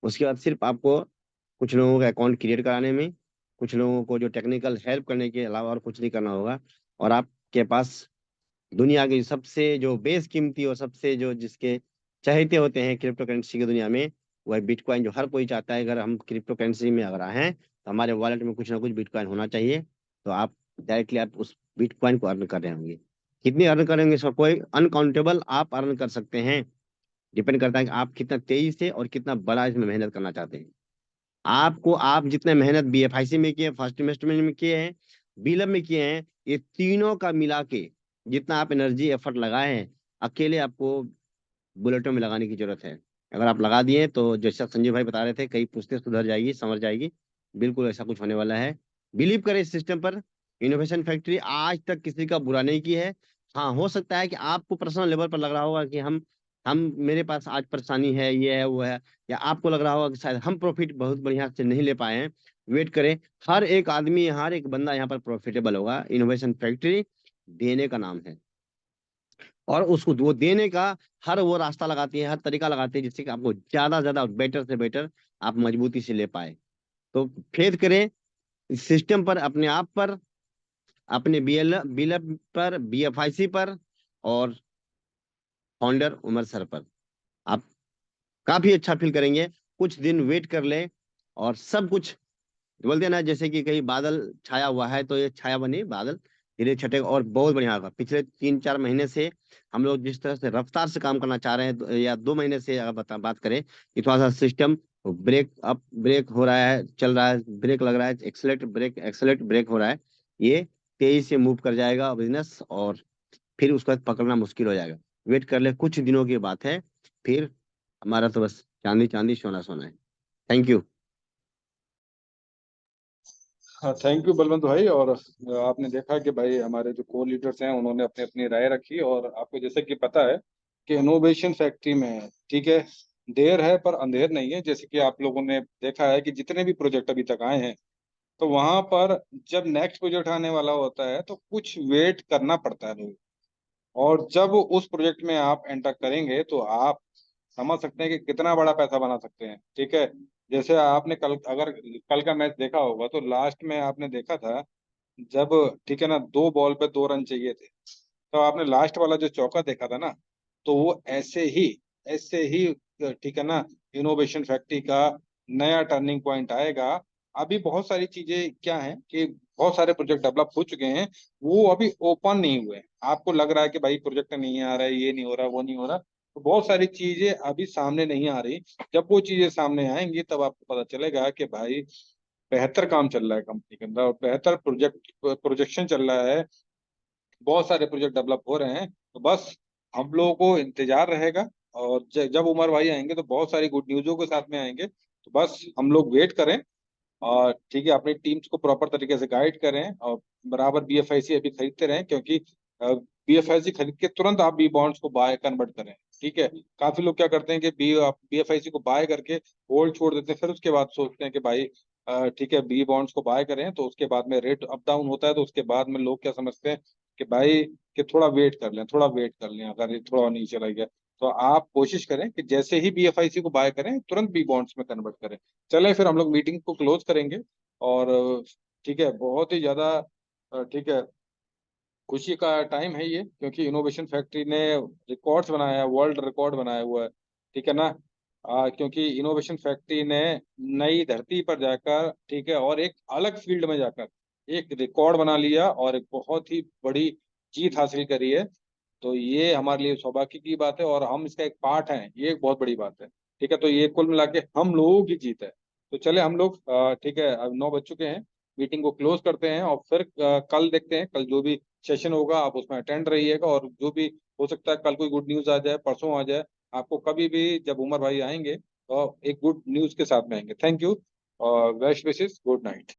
उसके बाद सिर्फ आपको कुछ लोगों का अकाउंट क्रिएट कराने में, कुछ लोगों को जो टेक्निकल हेल्प करने के अलावा और कुछ नहीं करना होगा। और आपके पास दुनिया की सबसे जो बेशकीमती और सबसे जो जिसके चाहते होते हैं क्रिप्टो करेंसी की दुनिया में, वह बिटकॉइन, जो हर कोई चाहता है अगर हम क्रिप्टो करेंसी में अगर आए हैं तो हमारे वॉलेट में कुछ ना कुछ बिटकॉइन होना चाहिए। तो आप डायरेक्टली आप उस बिटकॉइन को अर्न कर रहे होंगे। कितनी अर्न करेंगे इसका कोई अनकाउंटेबल आप अर्न कर सकते हैं। डिपेंड करता है कि आप कितना तेजी से और कितना बड़ा इसमें मेहनत करना चाहते हैं। आपको, आप जितने मेहनत BFIC में किए, फर्स्ट इन्वेस्टमेंट में किए हैं, बीलब में किए हैं, ये तीनों का मिला के जितना आप एनर्जी एफर्ट लगाए हैं, अकेले आपको बुलेटों में लगाने की जरूरत है। अगर आप लगा दिए तो जैसा संजय भाई बता रहे थे, कई पुश्तें सुधर जाएगी, समझ जाएगी। बिल्कुल ऐसा कुछ होने वाला है। बिलीव करें इस सिस्टम पर। इनोवेशन फैक्ट्री आज तक किसी का बुरा नहीं की है। हाँ, हो सकता है कि आपको पर्सनल लेवल पर लग रहा होगा कि हम मेरे पास आज परेशानी है, ये है वो है, या आपको लग रहा होगा कि शायद हम प्रॉफिट बहुत बढ़िया से नहीं ले पाए हैं। वेट करें, हर एक आदमी, हर एक बंदा यहाँ पर प्रॉफिटेबल होगा। इनोवेशन फैक्ट्री देने का नाम है, और उसको वो देने का हर वो रास्ता लगाती है, हर तरीका लगाती है, जिससे कि आपको ज्यादा से ज्यादा बेटर से बेटर आप मजबूती से ले पाए। तो फेथ करें इस सिस्टम पर, अपने आप पर, अपने BLF पर, BFIC पर, और फाउंडर उमर सर पर। आप काफी अच्छा फील करेंगे। कुछ दिन वेट कर ले और सब कुछ, बोलते हैं ना, जैसे कि कहीं बादल छाया हुआ है तो ये छाया बनी बादल धीरे छटेगा और बहुत बढ़िया होगा। पिछले 3-4 महीने से हम लोग जिस तरह से रफ्तार से काम करना चाह रहे हैं, या 2 महीने से अगर बात करें कि थोड़ा सा सिस्टम ब्रेक अप ब्रेक हो रहा है, चल रहा है, ब्रेक लग रहा है, एक्सेलेट ब्रेक हो रहा है, ये तेजी से मूव कर जाएगा बिजनेस, और फिर उसके बाद पकड़ना मुश्किल हो जाएगा। वेट कर ले, कुछ दिनों की बात है, फिर हमारा तो बस चांदी चांदी सोना सोना है। Thank you. हाँ, थैंक यू बलवंत भाई। और आपने देखा कि भाई हमारे जो को लीडर्स हैं उन्होंने अपनी अपनी राय रखी, और आपको जैसे कि पता है कि इनोवेशन फैक्ट्री में, ठीक है, देर है पर अंधेर नहीं है। जैसे कि आप लोगों ने देखा है कि जितने भी प्रोजेक्ट अभी तक आए हैं, तो वहां पर जब नेक्स्ट प्रोजेक्ट आने वाला होता है तो कुछ वेट करना पड़ता है लोग। और जब उस प्रोजेक्ट में आप एंटर करेंगे तो आप समझ सकते हैं कि कितना बड़ा पैसा बना सकते हैं, ठीक है। जैसे आपने अगर कल का मैच देखा होगा तो लास्ट में आपने देखा था जब, ठीक है ना, 2 बॉल पे 2 रन चाहिए थे, तो आपने लास्ट वाला जो चौका देखा था ना, तो वो ऐसे ही ठीक है ना, इनोवेशन फैक्ट्री का नया टर्निंग पॉइंट आएगा। अभी बहुत सारी चीजें क्या है कि बहुत सारे प्रोजेक्ट डेवलप हो चुके हैं, वो अभी ओपन नहीं हुए हैं। आपको लग रहा है कि भाई प्रोजेक्ट नहीं आ रहा है, ये नहीं हो रहा, वो नहीं हो रहा, तो बहुत सारी चीजें अभी सामने नहीं आ रही। जब वो चीजें सामने आएंगी तब आपको पता चलेगा कि भाई बेहतर काम चल रहा है कंपनी के अंदर, और बेहतर प्रोजेक्शन चल रहा है, बहुत सारे प्रोजेक्ट डेवलप हो रहे हैं। तो बस हम लोगों को इंतजार रहेगा, और जब उमर भाई आएंगे तो बहुत सारी गुड न्यूज़ों के साथ में आएंगे। तो बस हम लोग वेट करें, और ठीक है, अपनी टीम्स को प्रॉपर तरीके से गाइड करें, और बराबर BFIC अभी खरीदते रहें, क्योंकि BFIC खरीद के तुरंत आप बी बॉन्ड्स को बाय कन्वर्ट करें, ठीक है। काफी लोग क्या करते हैं कि BFIC को बाय करके होल्ड छोड़ देते हैं, फिर उसके बाद सोचते हैं कि भाई ठीक है, बी बॉन्ड्स को बाय करें, तो उसके बाद में रेट अप डाउन होता है, तो उसके बाद में लोग क्या समझते हैं कि भाई कि थोड़ा वेट कर लें, थोड़ा वेट कर लें, अगर ये थोड़ा नीचे चला गया। तो आप कोशिश करें कि जैसे ही BFIC को बाय करें तुरंत बी बॉन्ड्स में कन्वर्ट करें। चले फिर हम लोग मीटिंग को क्लोज करेंगे। और ठीक है, बहुत ही ज्यादा ठीक है, खुशी का टाइम है ये, क्योंकि इनोवेशन फैक्ट्री ने रिकॉर्ड्स बनाया, वर्ल्ड रिकॉर्ड बनाया हुआ है, ठीक है ना। क्योंकि इनोवेशन फैक्ट्री ने नई धरती पर जाकर, ठीक है, और एक अलग फील्ड में जाकर एक रिकॉर्ड बना लिया और एक बहुत ही बड़ी जीत हासिल करी है। तो ये हमारे लिए सौभाग्य की बात है और हम इसका एक पार्ट हैं, ये एक बहुत बड़ी बात है, ठीक है। तो ये कुल मिला के हम लोगों की जीत है। तो चले हम लोग, ठीक है, अब 9 बज चुके हैं, मीटिंग को क्लोज करते हैं और फिर कल देखते हैं, कल जो भी सेशन होगा आप उसमें अटेंड रहिएगा, और जो भी हो सकता है कल कोई गुड न्यूज आ जाए, परसों आ जाए, आपको कभी भी जब उमर भाई आएंगे तो एक गुड न्यूज के साथ में आएंगे। थैंक यू और बेस्ट विशेस, गुड नाइट।